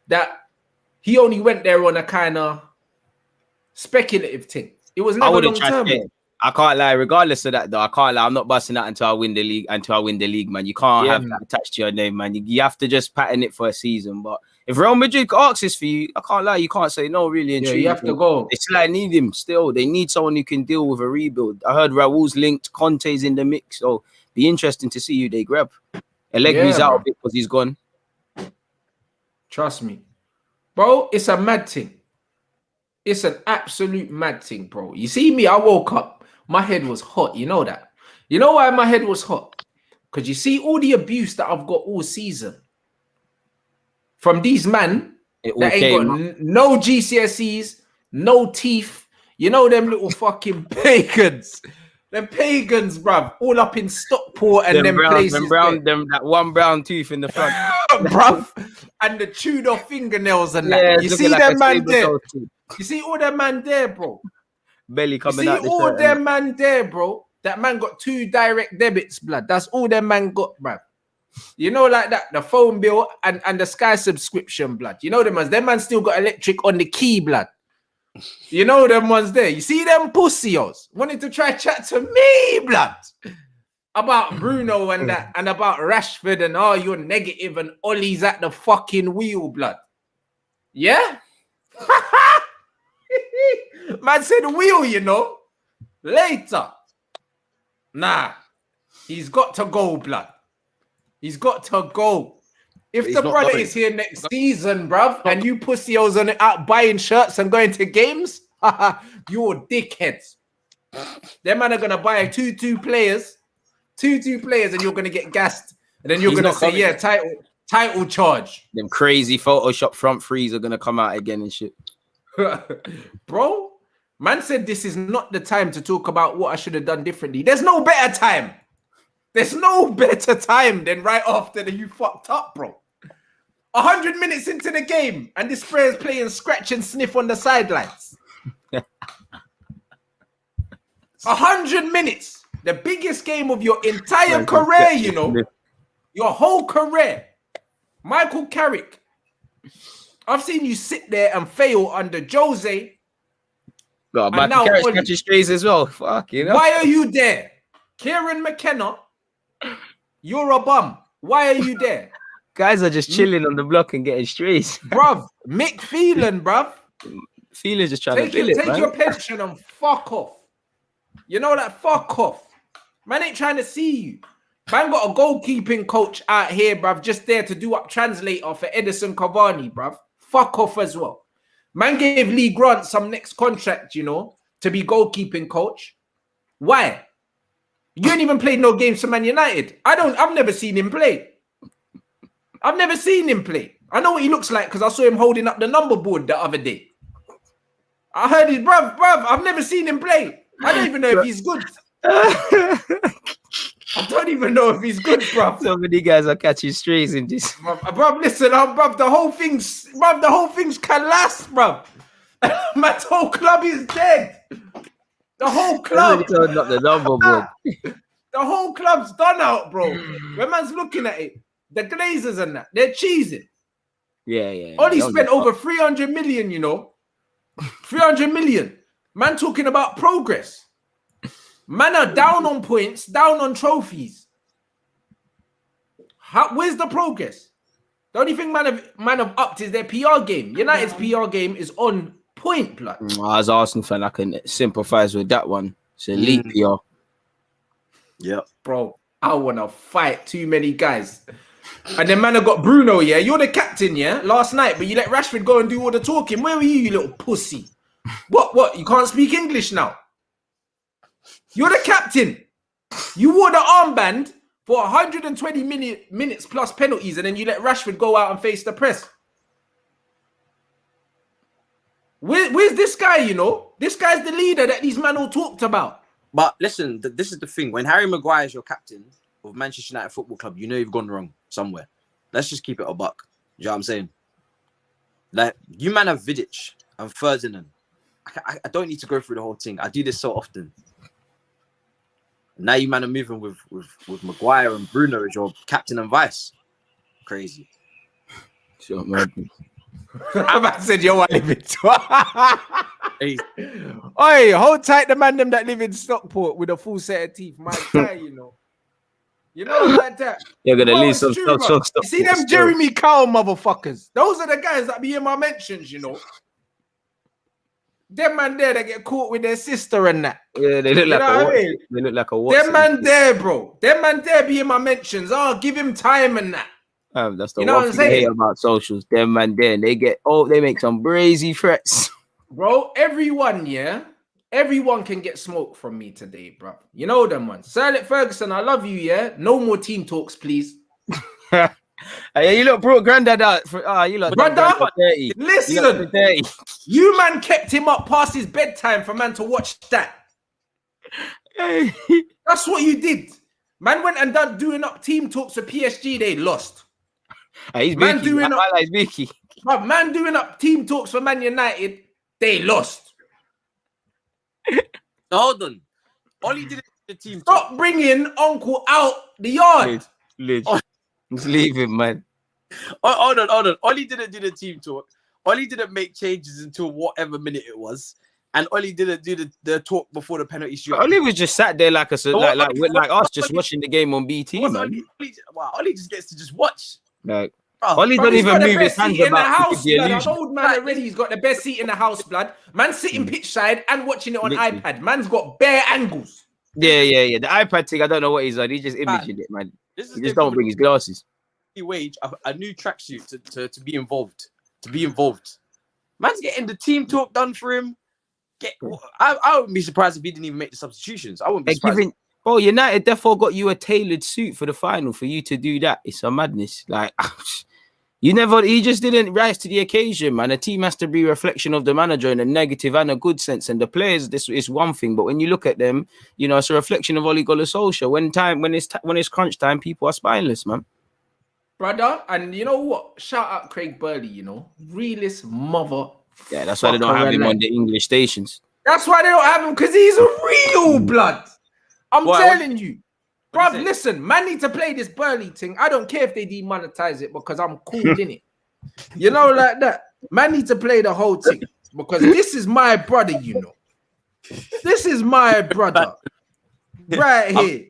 that he only went there on a kind of speculative thing. It was never long term. I can't lie. Regardless of that, though, I can't lie. I'm not busting that until I win the league. Man, you can't have that attached to your name, man. You have to just pattern it for a season. But if Real Madrid asks this for you, I can't lie. You can't say no, really. And you have to go. It's like need him still. They need someone who can deal with a rebuild. I heard Raul's linked. Conte's in the mix. So be interesting to see who they grab. Allegri's out of it because he's gone. Trust me, bro. It's a mad thing. It's an absolute mad thing, bro. You see me? I woke up. My head was hot. You know that. You know why my head was hot? Because you see all the abuse that I've got all season from these men that ain't got no GCSEs, no teeth. You know them little fucking pagans. Them pagans, bruv, all up in Stockport and them places. That one brown tooth in the front. Bruv, and the chewed off fingernails and that. You see like them man there? You see all them man there, bro? Belly coming out. You see all them man there, bro? That man got 2 direct debits, blood. That's all them man got, bruv. You know, like that, the phone bill and the Sky subscription, blood. You know them ones. Them man still got electric on the key, blood. You know them ones there. You see them pussios wanting to try chat to me, blood. about Bruno and that, and about Rashford and you're negative and Ollie's at the fucking wheel, blood. Yeah? Man said wheel, you know. Later. Nah. He's got to go, blood. He's got to go. If He's the not brother going. is here next season, bruv, and you pussios on it out buying shirts and going to games, you're dickheads. Them man are gonna buy 2-2 players, 2-2 players, and you're gonna get gassed. And then you're He's gonna not say, coming. yeah, title charge. Them crazy Photoshop front threes are gonna come out again and shit. Bro, man said this is not the time to talk about what I should have done differently. There's no better time. There's no better time than right after that you fucked up, bro. 100 minutes into the game, and this player's playing scratch and sniff on the sidelines. 100 minutes, the biggest game of your entire career, you know, your whole career. Michael Carrick, I've seen you sit there and fail under Jose. God, And Michael now Carrick's Ollie. catching strays as well. Fuck, you know. Why are you there? Kieran McKenna, you're a bum. Why are you there? Guys are just chilling on the block and getting strays. Bruv, Mick Phelan, bruv. Feelings just trying Take, to feel it, take man. your pension and fuck off. You know that? Fuck off. Man ain't trying to see you. Man got a goalkeeping coach out here, bruv, just there to do up translator for Edison Cavani, bruv. Fuck off as well. Man gave Lee Grant some next contract, you know, to be goalkeeping coach. Why? You ain't even played no games for Man United. I've never seen him play. I've never seen him play. I know what he looks like because I saw him holding up the number board the other day. I heard his bruv, I've never seen him play. I don't even know if he's good. I don't even know if he's good, bruv. So many guys are catching strays in this. Bruv, listen, bruv, the whole thing's collapsed, bruv. Man's whole club is dead. The whole club. Turned up the number board. The whole club's done out, bro. When man's looking at it, the Glazers and that, they're cheesing. Yeah. Only spent over 300 million, you know. 300 million. Man talking about progress. Man are down on points, down on trophies. Where's the progress? The only thing man have upped is their PR game. United's PR game is on point, blood. As Arsenal fan, I can sympathize with that one. It's elite PR. Yep. Bro, I want to fight too many guys. And then man have got Bruno, yeah? You're the captain, yeah? Last night, but you let Rashford go and do all the talking. Where were you little pussy? What? You can't speak English now? You're the captain. You wore the armband for 120 minutes plus penalties, and then you let Rashford go out and face the press. Where's this guy, you know? This guy's the leader that these men all talked about. But listen, this is the thing. When Harry Maguire is your captain of Manchester United Football Club, you know you've gone wrong somewhere. Let's just keep it a buck. You know what I'm saying? Like, you man have Vidic and Ferdinand. I don't need to go through the whole thing. I do this so often. Now you man are moving with Maguire and Bruno as your captain and vice. Crazy. Sure, man. I said, yo, I live in. Hey. Oi, hold tight the man them that live in Stockport with a full set of teeth. My guy, you know. You know, like that. You're gonna Bro, lose it's some true, stuff. bro. You see them Jeremy Kyle motherfuckers. Those are the guys that be in my mentions, you know. Them man there that get caught with their sister and that. Yeah, they look like know a what I mean? They look like a what? Them man there, bro. Them man there be in my mentions. Oh, give him time and that. That's the You know one what I'm thing I hate saying? about socials. Them man there, and they make some brazy threats. Bro, everyone can get smoked from me today, bro. You know them ones. Silent Ferguson, I love you, yeah? No more team talks, please. Hey, you look bro granddad out for you look Brother, dirty. listen, Dirty. you man kept him up past his bedtime for man to watch that. Hey. That's what you did. Man went and done doing up team talks for PSG, they lost. Hey, he's Man Mickey. doing I up- like Mickey. But man doing up team talks for Man United, they lost. Hold on. All he did is the team. Stop bringing Uncle out the yard. Just leave him, man. Hold on. All he didn't do the team talk. All he didn't make changes until whatever minute it was. And Ollie didn't do the talk before the penalty shootout. Ollie was just sat there like us, like us, just watching the game on BT, man. Ollie just gets to just watch. Like, Bro, Ollie don't He's even got the move his best hands seat in the about to house, give the blood. I illusion. told man already he's got the best seat in the house, blood. Man sitting pitch side and watching it on Literally. iPad. Man's got bare angles. Yeah. The iPad thing, I don't know what he's on. He's just imaging it, man. This is He just don't bring his glasses. wage a new tracksuit to be involved. Man's getting the team talk done for him. I wouldn't be surprised if he didn't even make the substitutions. I wouldn't be surprised. Bro, United therefore got you a tailored suit for the final for you to do that. It's a madness. Like, he just didn't rise to the occasion, man. A team has to be a reflection of the manager in a negative and a good sense. And the players, this is one thing. But when you look at them, you know, it's a reflection of Ole Gunnar Solskjaer. When it's crunch time, people are spineless, man. Brother, and you know what? Shout out Craig Burley, you know. Realist mother. Yeah, that's why they don't have him on the English stations. That's why they don't have him, because he's a real blood. I'm telling you. Bruv, listen, man need to play this Burley thing. I don't care if they demonetize it because I'm cool in it. You know, like that. Man need to play the whole thing because this is my brother, you know. This is my brother. Right here.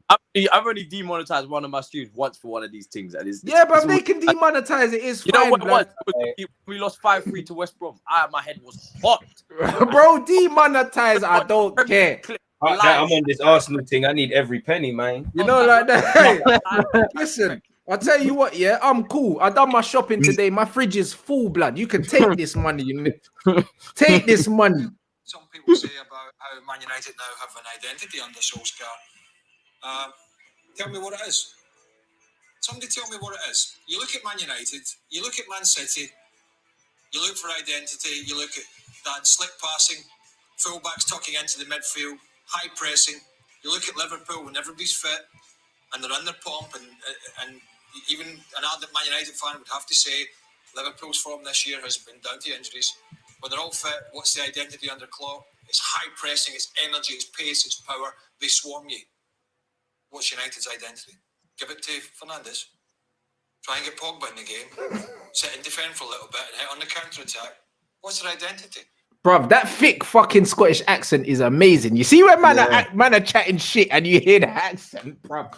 I've only demonetized one of my students once for one of these things. Yeah, but they can demonetize it. It's you fine, know what it was? We lost 5-3 to West Brom. My head was hot. Bro, demonetize. I don't care. I'm on this Arsenal thing. I need every penny, man. You know, like that. Hey, listen, I'll tell you what, yeah, I'm cool. I done my shopping today. My fridge is full, blood. You can take this money. You know? Take this money. Some people say about how Man United now have an identity under Solskjaer. Tell me what it is. Somebody tell me what it is. You look at Man United, you look at Man City, you look for identity, you look at that slick passing, fullbacks tucking into the midfield, high pressing. You look at Liverpool when everybody's fit and they're under pomp, and even an ardent Man United fan would have to say Liverpool's form this year has been down to injuries. When they're all fit, what's the identity under Klopp? It's high pressing, it's energy, it's pace, it's power. They swarm you. What's United's identity? Give it to Fernandes. Try and get Pogba in the game. Sit and defend for a little bit and hit on the counter-attack. What's their identity? Bruv, that thick fucking Scottish accent is amazing. You see when man are chatting shit and you hear the accent, bruv.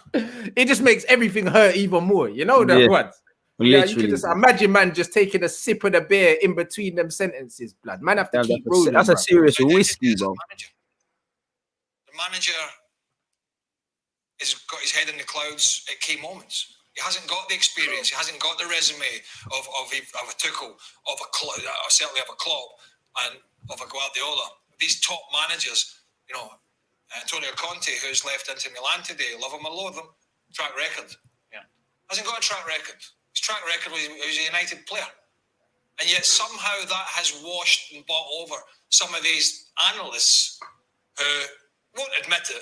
It just makes everything hurt even more. You know that what? Yeah, you can just imagine man just taking a sip of the beer in between them sentences, blood. Man have to keep rolling. That's a serious whiskey, bro. The manager has got his head in the clouds at key moments. He hasn't got the experience. He hasn't got the resume of a Tuchel, of a Klopp, certainly of a Klopp, and of a Guardiola. These top managers, you know, Antonio Conte, who's left Inter Milan today, love him or loathe him, track record. Yeah, hasn't got a track record. His track record was he was a United player, and yet somehow that has washed and bought over some of these analysts who won't admit it,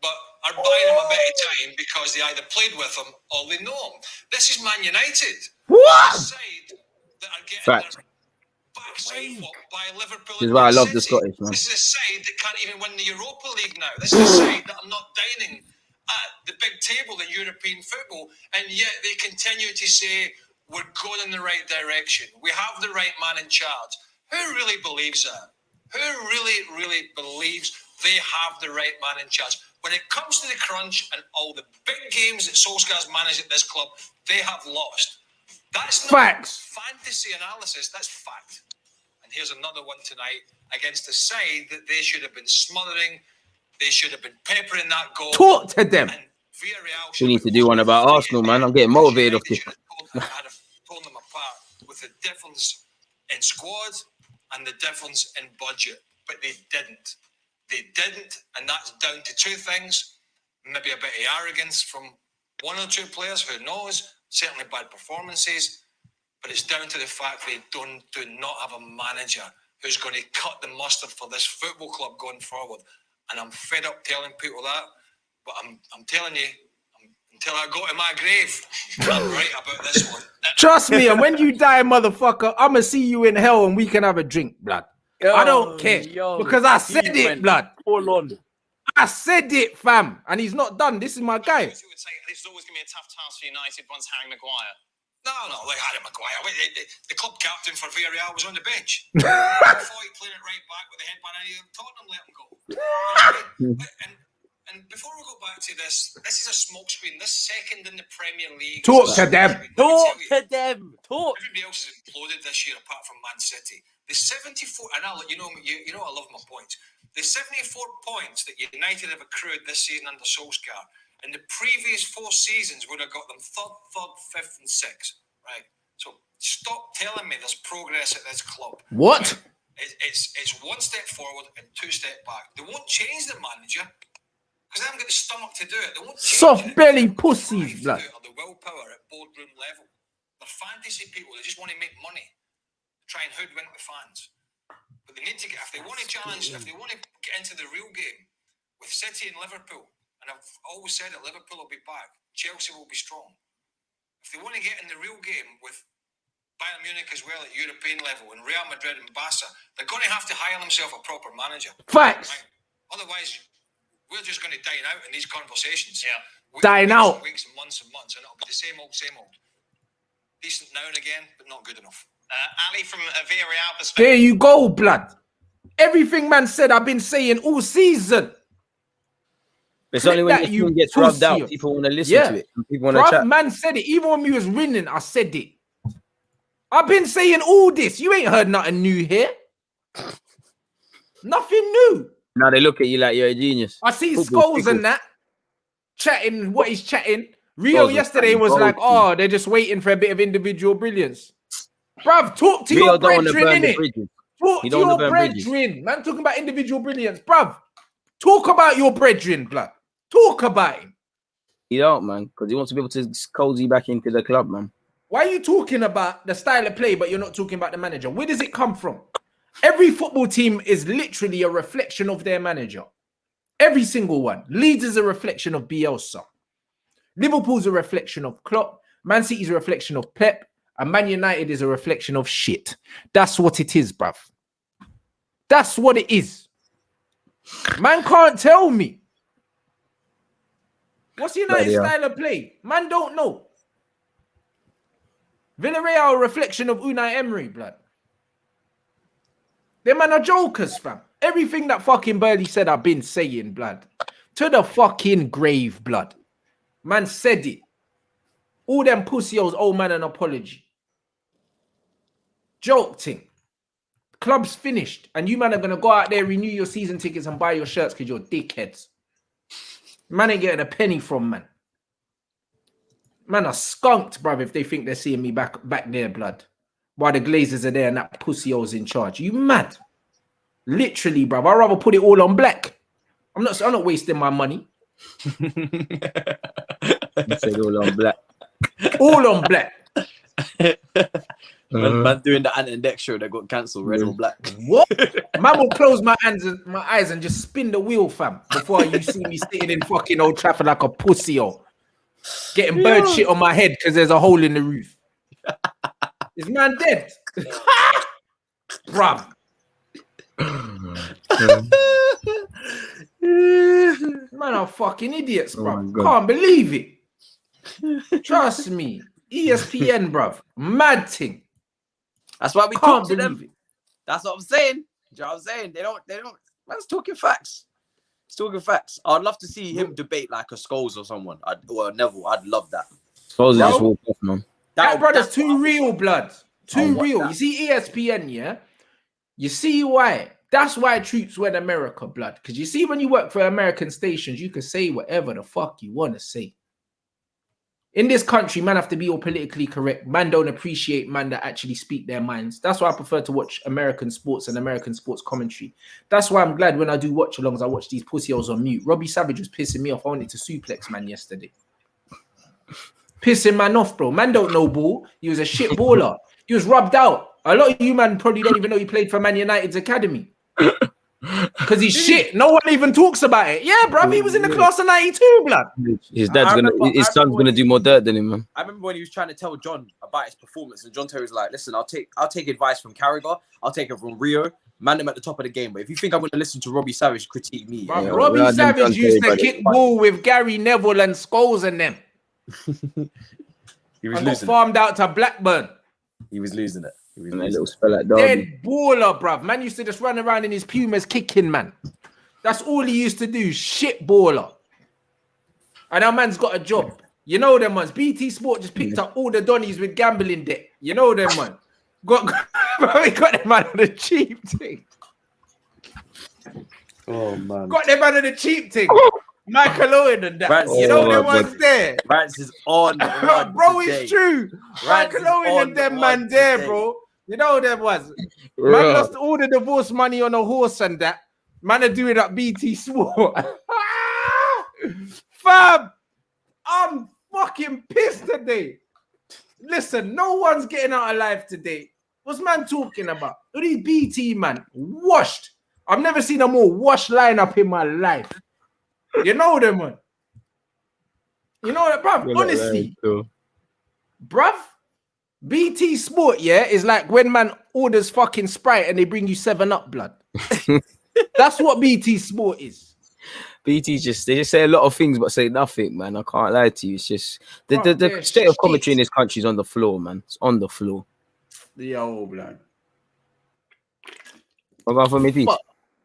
but are buying him a bit of time because they either played with him or they know him. This is Man United. What? Side that are getting Fact. backside by Liverpool. This is why I love the Scottish, man. This is a side that can't even win the Europa League now. This is a side that are not dining at the big table in European football, and yet they continue to say we're going in the right direction. We have the right man in charge. Who really believes that? Who really believes they have the right man in charge? When it comes to the crunch and all the big games that Solskjaer's managed at this club, they have lost. That's not Facts. Fantasy analysis, that's fact. And here's another one tonight against a side that they should have been smothering. They should have been peppering that goal. Talk to them. And Villarreal We need to do one about Arsenal, man. I'm getting motivated off this. I'd have torn them apart with the difference in squad and the difference in budget, but they didn't. They didn't, and that's down to two things. Maybe a bit of arrogance from one or two players, who knows, certainly bad performances, but it's down to the fact they do not have a manager who's going to cut the mustard for this football club going forward. And I'm fed up telling people that, but I'm telling you, until I go to my grave, I'm right about this one. Trust me, and when you die, motherfucker, I'ma see you in hell and we can have a drink, blood. I don't care because I said it, blood. I said it, fam, and he's not done. This is my guy. Who would say this is always going to be a tough task for United once Harry Maguire No, like Harry Maguire. The club captain for Villarreal was on the bench. Foyt playing it right back with the headband. Tottenham let him go. And before we go back to this is a smokescreen. This second in the Premier League. Talk to them. Everybody else has imploded this year apart from Man City. The 74, and you know I love my points. The 74 points that United have accrued this season under Solskjaer, in the previous 4 seasons would have got them third, fifth, and sixth. Right. So stop telling me there's progress at this club. What? Right? It's 1 step forward and 2 step back. They won't change the manager. Because they haven't got the stomach to do it. They won't soft belly pussies, blood. Or the willpower at boardroom level. They're fantasy people. They just want to make money. Try and hoodwink the fans. But they need to get, if they want to challenge, if they want to get into the real game with City and Liverpool, and I've always said that Liverpool will be back, Chelsea will be strong. If they want to get in the real game with Bayern Munich as well at European level and Real Madrid and Barca, they're going to have to hire themselves a proper manager. Facts. Right? Otherwise, we're just going to dine out in these conversations. Yeah. Dine out. Weeks and months, and it'll be the same old. Decent now and again, but not good enough. Ali, from a Villarreal perspective. There you go, blood. Everything man said, I've been saying all season. It's only when you gets rubbed out, people want to listen to it. People want to chat. Man said it. Even when we was winning, I said it. I've been saying all this. You ain't heard nothing new here. Nothing new. Now they look at you like you're a genius. I see Scholes and that chatting what he's chatting. Rio yesterday was like, oh, they're just waiting for a bit of individual brilliance. Bruv, talk to your brethren, innit? Talk to your brethren. Man, talking about individual brilliance. Bruv, talk about your brethren, blood. Talk about him. You don't, man, because he wants to be able to cozy back into the club, man. Why are you talking about the style of play, but you're not talking about the manager? Where does it come from? Every football team is literally a reflection of their manager. Every single one. Leeds is a reflection of Bielsa. Liverpool's a reflection of Klopp. Man City's a reflection of Pep. And Man United is a reflection of shit. That's what it is, bruv. That's what it is. Man can't tell me. What's United's style of play? Man don't know. Villarreal a reflection of Unai Emery, blood. Them man are jokers, fam. Everything that fucking Burley said, I've been saying, blood. To the fucking grave, blood. Man said it. All them pussios, old man, an apology. Joke thing. Club's finished. And you man are going to go out there, renew your season tickets and buy your shirts because you're dickheads. Man ain't getting a penny from man. Man are skunked, bruv, if they think they're seeing me back there, blood. While the Glazers are there and that pussy's in charge. You mad? Literally, bruv. I'd rather put it all on black. I'm not wasting my money. You said all on black. All on black. Man doing the Ant and Dex show that got cancelled, red or black. What? Man will close my eyes and just spin the wheel, fam, before you see me sitting in fucking Old Trafford like a pussy or getting bird shit on my head because there's a hole in the roof. Is man dead? Bruv. Man are fucking idiots, bruv. Can't believe it. Trust me. ESPN, bruv. Mad thing. That's why we can't believe it. That's what I'm saying. You know what I'm saying? They don't. Man's talking facts. It's talking facts. I'd love to see him debate like a Scholes or someone. Or Neville. I'd love that. Scholes just walk off, man. That brother's too real, blood. Too real. That. You see ESPN, yeah? You see why? That's why troops went America, blood. Because you see when you work for American stations, you can say whatever the fuck you want to say. In this country, man have to be all politically correct. Man don't appreciate man that actually speak their minds. That's why I prefer to watch American sports and American sports commentary. That's why I'm glad when I do watch-alongs, I watch these pussy-holes on mute. Robbie Savage was pissing me off. I wanted to suplex man yesterday. Pissing man off, bro. Man don't know ball. He was a shit baller. He was rubbed out. A lot of you man probably don't even know he played for Man United's academy. Because he's shit. No one even talks about it. Yeah, bruv, he was in the class of 92, blood. His son's gonna do more dirt than him, man. I remember when he was trying to tell John about his performance, and John Terry was like, "Listen, I'll take advice from Carragher. I'll take it from Rio. Man, them at the top of the game. But if you think I'm going to listen to Robbie Savage critique me, Robbie Savage used to kick ball with Gary Neville and Scholes and them. He was and got losing it. farmed out to Blackburn. He was losing it. He was And a losing little it. spell at Derby. Dead baller, bruv. Man used to just run around in his Pumas kicking, man. That's all he used to do. Shit baller. And our man's got a job. You know them ones. BT Sport just picked up all the Donnies with gambling debt. You know them ones. Got them man on the cheap thing. Oh, man. Got them man on the cheap thing. Michael Owen and that. Rants, you know oh them my ones there. Rants is on. Bro, it's true. Rants Michael is Owen on and them one man there, today. bro. You know them ones. Man Right. lost all the divorce money on a horse and that. Man are doing that BT Sport. Fam, I'm fucking pissed today. Listen, no one's getting out alive today. What's man talking about? Who these BT man? Washed. I've never seen a more washed lineup in my life. You know them, man. You know that, bruv. Honestly, bruv. BT Sport, yeah, is like when man orders fucking Sprite and they bring you 7-Up, blood. That's what BT Sport is. BT they just say a lot of things but say nothing, man. I can't lie to you. It's just the Bruv, state of shit. commentary in this country is on the floor, man. It's on the floor. Yo, blood. I'll go for Matisse.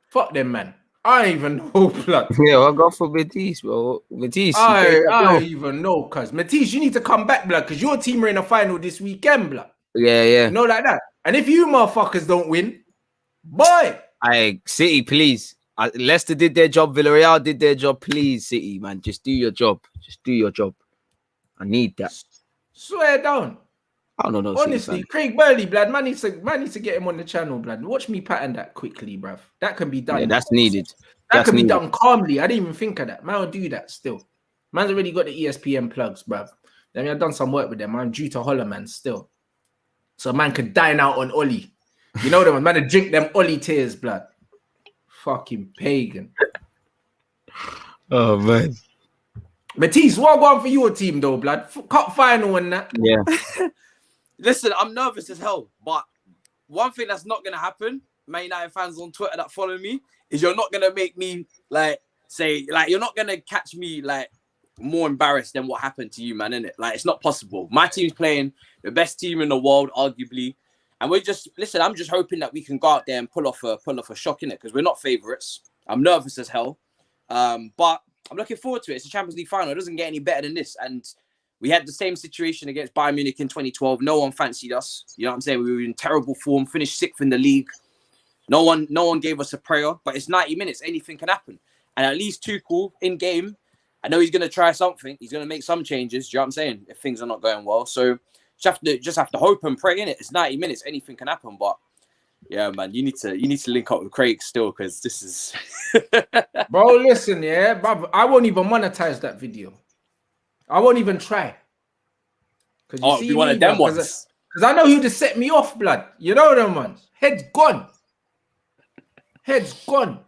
Fuck them, man. I don't even know, blood. Yeah, I'll go for Matisse, bro. Matisse. I don't even know, cuz. Matisse, you need to come back, blood, because your team are in the final this weekend, blood. Yeah. You know, like that. And if you motherfuckers don't win, boy. City, please. Leicester did their job. Villarreal did their job. Please, City, man. Just do your job. Just do your job. I need that. Swear down. I don't know. Honestly, City, Craig Burley, blood, man needs to get him on the channel, blood. Watch me pattern that quickly, bruv. That can be done. yeah, that's needed. That can be done calmly. I didn't even think of that. Man will do that still. Man's already got the ESPN plugs, bruv. I mean, I've done some work with them. I'm due to holler, man, still. So man could dine out on Ollie. You know them, man to drink them Ollie tears, blood. Fucking pagan. Oh, man. Matisse, what going for your team, though, blood? Cup final and that. Yeah. Listen, I'm nervous as hell, but one thing that's not going to happen, Man United fans on Twitter that follow me, is you're not going to make me, you're not going to catch me, more embarrassed than what happened to you, man, innit? Like, it's not possible. My team's playing the best team in the world, arguably. And I'm just hoping that we can go out there and pull off a shock, innit? Because we're not favourites. I'm nervous as hell. But I'm looking forward to it. It's a Champions League final. It doesn't get any better than this. And we had the same situation against Bayern Munich in 2012. No one fancied us. You know what I'm saying? We were in terrible form, finished 6th in the league. No one gave us a prayer, but it's 90 minutes. Anything can happen. And at least Tuchel in game, I know he's going to try something. He's going to make some changes. Do you know what I'm saying? If things are not going well. So just have to hope and pray in it. It's 90 minutes. Anything can happen. But yeah, man, you need to link up with Craig still, because this is Bro, listen, yeah, bro, I won't even monetize that video. I won't even try. Because you one of them ones. Because I know he'll just set me off, blood. You know them ones. Head's gone. Head's gone.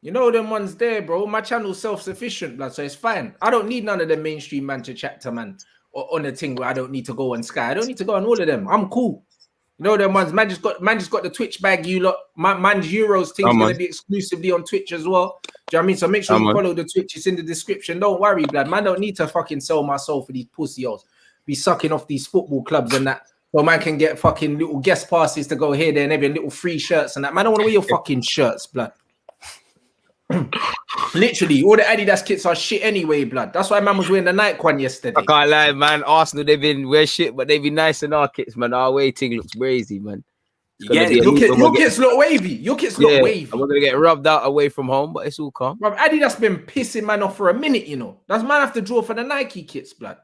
You know them ones there, bro. My channel's self-sufficient, blood, so it's fine. I don't need none of the mainstream man to chat to, man. Or on a thing where I don't need to go on Sky. I don't need to go on all of them. I'm cool. You know them ones. Man just got the Twitch bag. You lot, man's Euros thing's gonna be exclusively on Twitch as well. Do you know what I mean? So make sure you follow the Twitch. It's in the description. Don't worry, blood. Man, don't need to fucking sell my soul for these pussy hoes. Be sucking off these football clubs and that. So man can get fucking little guest passes to go here, there, and every little free shirts and that. Man, I don't want to wear your fucking shirts, blood. Literally, all the Adidas kits are shit anyway, blood. That's why man was wearing the Nike one yesterday. I can't lie, man. Arsenal, they've been wear shit, but they be nice in our kits, man. Our waiting looks crazy, man. Yeah, your kits look wavy. Your kits look wavy. I'm gonna get rubbed out away from home, but it's all calm. Bro, Adidas been pissing man off for a minute, you know. That's man have to draw for the Nike kits, blood.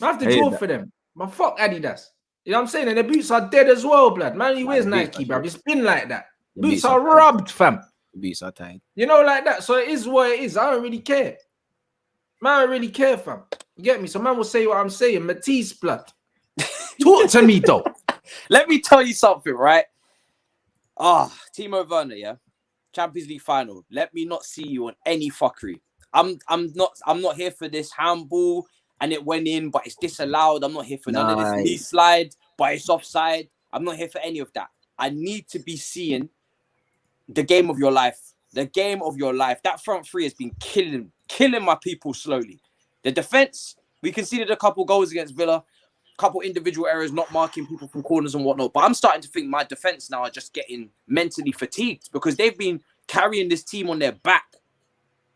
I have to draw for them. But fuck Adidas. You know what I'm saying? And the boots are dead as well, blood. Man, he wears Nike, bro. It's been like that. Boots are rubbed, fam. Boots are tight. You know, like that. So it is what it is. I don't really care. Man, I don't really care, fam. You get me? So man will say what I'm saying. Matisse, blood. Talk to me, though. Let me tell you something, right? Timo Werner, yeah. Champions League final. Let me not see you on any fuckery. I'm not here for this handball and it went in, but it's disallowed. I'm not here for none of this knee slide, but it's offside. I'm not here for any of that. I need to be seeing the game of your life. The game of your life. That front three has been killing my people slowly. The defense, We conceded a couple goals against Villa, a couple individual errors, not marking people from corners and whatnot. But I'm starting to think my defense now are just getting mentally fatigued because they've been carrying this team on their back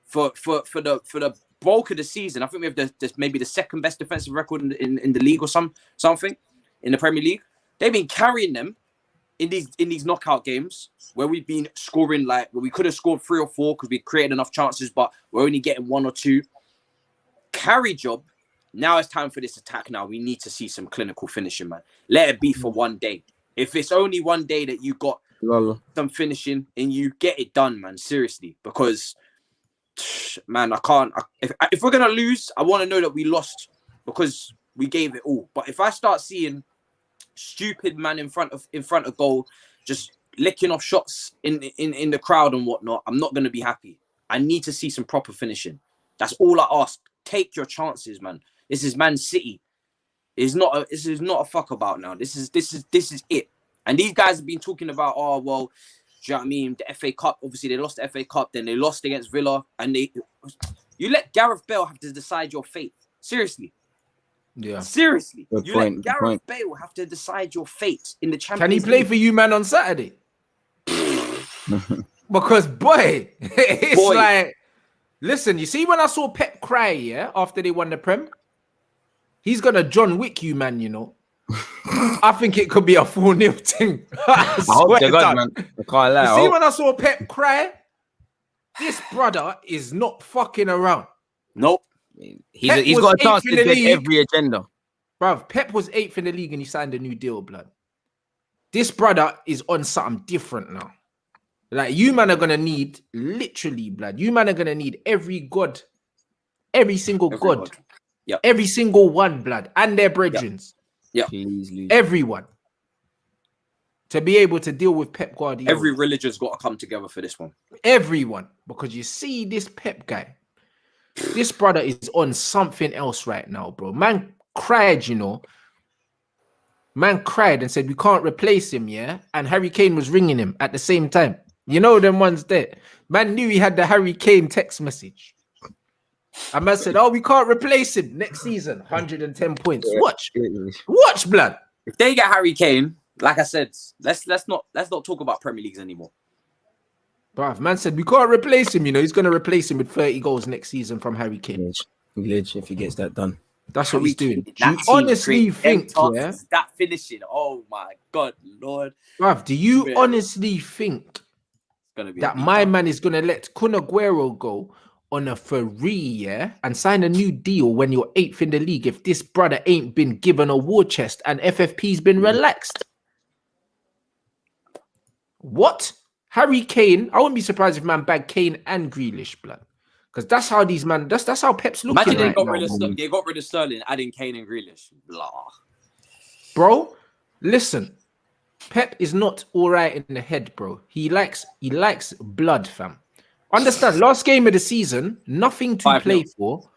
for the bulk of the season. I think we have maybe the second best defensive record in the league or something in the Premier League. They've been carrying them in these knockout games where we've been scoring where we could have scored 3 or 4 because we created enough chances, but we're only getting 1 or 2. Carry job. Now it's time for this attack. Now we need to see some clinical finishing, man. Let it be for one day. If it's only one day that you got some finishing and you get it done, man. Seriously, because man, I can't. If we're gonna lose, I want to know that we lost because we gave it all. But if I start seeing stupid man in front of goal just licking off shots in the crowd and whatnot, I'm not gonna be happy. I need to see some proper finishing. That's all I ask. Take your chances, man. This is Man City. This is not a fuck about now. This is it. And these guys have been talking about, oh well, do you know what I mean? The FA Cup. Obviously, they lost the FA Cup. Then they lost against Villa, and you let Gareth Bale have to decide your fate. Seriously. Yeah. Seriously. Good you point, let Gareth Bale have to decide your fate in the Champions Can he play for you, man, on Saturday? Because boy, it's like, listen, you see when I saw Pep cry, yeah, after they won the Prem, he's gonna John Wick you, man, you know. I think it could be a 4-0 thing. I hope to God, man. I can't lie. You see when I saw Pep cry, this brother is not fucking around. Nope. He's got a chance to get every agenda. Bruv, Pep was 8th in the league and he signed a new deal, blood. This brother is on something different now. Like, you man are going to need, literally, blood, you man are going to need every single God. Yep. Every single one, blood, and their brethren. Yep. Everyone. To be able to deal with Pep Guardiola. Every religion's got to come together for this one. Everyone. Because you see this Pep guy, this brother is on something else right now, bro. Man cried, you know. Man cried and said, we can't replace him, yeah? And Harry Kane was ringing him at the same time. You know them ones there. Man knew he had the Harry Kane text message. And man said, oh, we can't replace him next season. 110 points. Watch. Watch, blood. If they get Harry Kane, like I said, let's not talk about Premier Leagues anymore. Bruv, man said, we can't replace him. You know, he's going to replace him with 30 goals next season from Harry Kane. Village, if he gets that done. That's what he's doing. Do you honestly think, yeah? That finishing, oh my God, Lord. Bruv, do you honestly think that my man is going to let Kun Aguero go on a free, yeah, and sign a new deal when you're 8th in the league if this brother ain't been given a war chest and FFP's been relaxed? What? Harry Kane, I wouldn't be surprised if man bagged Kane and Grealish, blood. Because that's how these man, that's how Pep's looking. Imagine right they got rid of Sterling, adding Kane and Grealish. Blah. Bro, listen. Pep is not all right in the head, bro. He likes blood, fam. Understand, last game of the season, nothing to play for.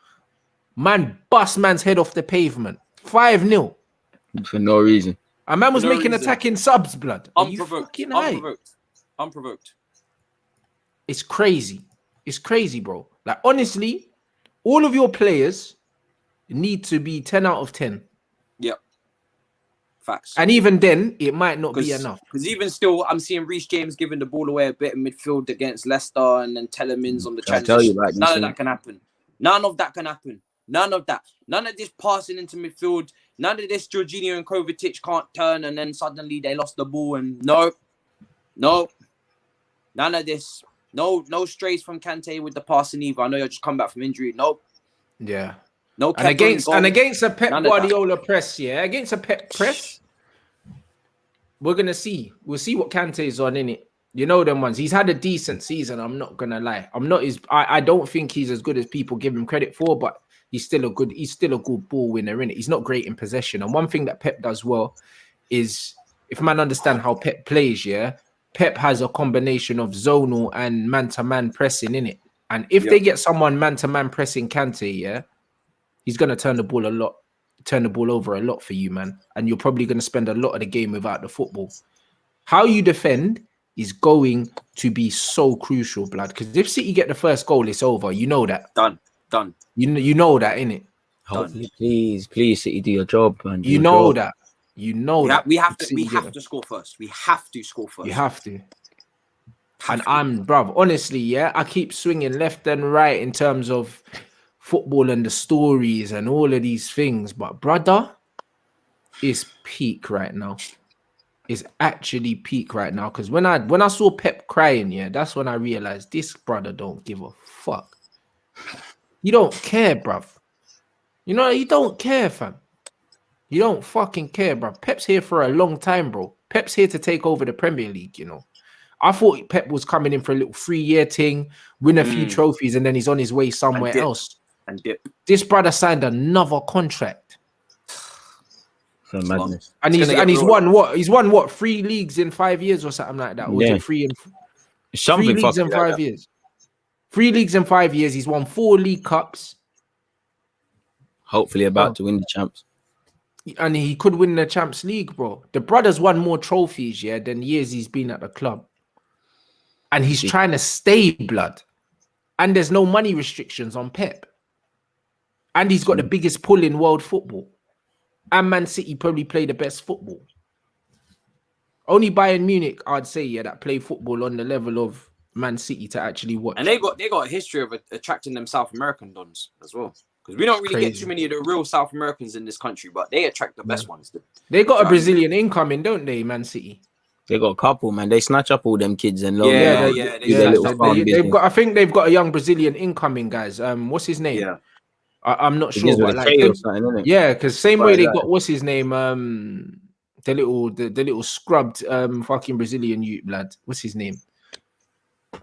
Man bust man's head off the pavement. 5-0. For no reason. A man was making attacking subs, blood. Unprovoked. Unprovoked. It's crazy. It's crazy, bro. Like, honestly, all of your players need to be 10 out of 10. Yep. Facts. And even then, it might not be enough. Because even still, I'm seeing Reece James giving the ball away a bit in midfield against Leicester and then Telemans on the transition. None of that can happen. None of that can happen. None of that. None of this passing into midfield. None of this Jorginho and Kovacic can't turn and then suddenly they lost the ball. And no. None of this. No strays from Kante with the passing either. I know you'll just come back from injury. Nope. Yeah. No. And against a Pep Guardiola press, yeah. Against a Pep press, we're gonna see. We'll see what Kante is on in it. You know them ones. He's had a decent season. I'm not gonna lie. I don't think he's as good as people give him credit for, but he's still a good ball winner in it. He's not great in possession. And one thing that Pep does well is, if man understand how Pep plays, yeah. Pep has a combination of zonal and man-to-man pressing in it. And if they get someone man-to-man pressing Kante, yeah, he's going to turn the ball over a lot for you, man. And you're probably going to spend a lot of the game without the football. How you defend is going to be so crucial, blood. Because if City get the first goal, it's over. You know that. Done. You know that, innit? Hopefully, please, City, do your job, man. You know that. You know that. We have City to score first. We have to score first. You have to. And bruv, honestly, yeah, I keep swinging left and right in terms of football and the stories and all of these things, but brother, is peak right now. Is actually peak right now. Because when I saw Pep crying, yeah, that's when I realized this brother don't give a fuck. You don't care, bruv. You know, you don't care, fam. You don't fucking care, bruv. Pep's here for a long time, bro. Pep's here to take over the Premier League, you know. I thought Pep was coming in for a little 3-year thing, win a few trophies, and then he's on his way somewhere else. And dip. This brother signed another contract. So madness. And he's won what? He's won what? 3 leagues in 5 years or something like that. Or was it 3 leagues in 5 years? 3 leagues in 5 years. He's won 4 League Cups. Hopefully about to win the champs. And he could win the Champs League, bro. The brother's won more trophies, yeah, than years he's been at the club. And he's trying to stay, blood. And there's no money restrictions on Pep. And he's got the biggest pull in world football. And Man City probably play the best football. Only Bayern Munich, I'd say, yeah, that play football on the level of Man City to actually watch. And they got a history of attracting them South American dons as well. Because we don't really get too many of the real South Americans in this country, but they attract the best ones. They got a Brazilian incoming, don't they, Man City? They got a couple, man. They snatch up all them kids and they've got. I think they've got a young Brazilian incoming, guys. What's his name? Yeah, I'm not sure. But like, yeah, because same way they got what's his name? The little scrubbed fucking Brazilian youth, blood. What's his name?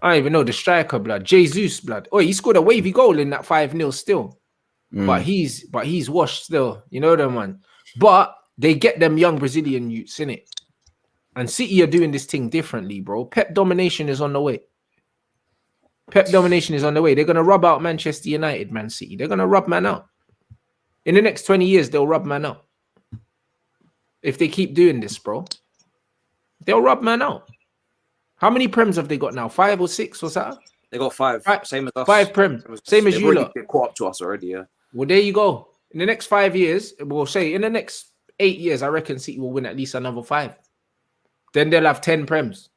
I don't even know the striker, blood. Jesus, blood. Oh, he scored a wavy goal in that 5-0 still. But he's washed still. You know them, man. But they get them young Brazilian youths in it. And City are doing this thing differently, bro. Pep domination is on the way. Pep domination is on the way. They're going to rub out Manchester United, Man City. They're going to rub man out. In the next 20 years, they'll rub man out. If they keep doing this, bro. They'll rub man out. How many Prems have they got now? 5 or 6 or something? They got 5. Same as us. 5 Prems. Same as you lot. They caught up to us already, yeah. Well, there you go. In the next 5 years, we'll say in the next 8 years, I reckon City will win at least another 5. Then they'll have 10 Prems.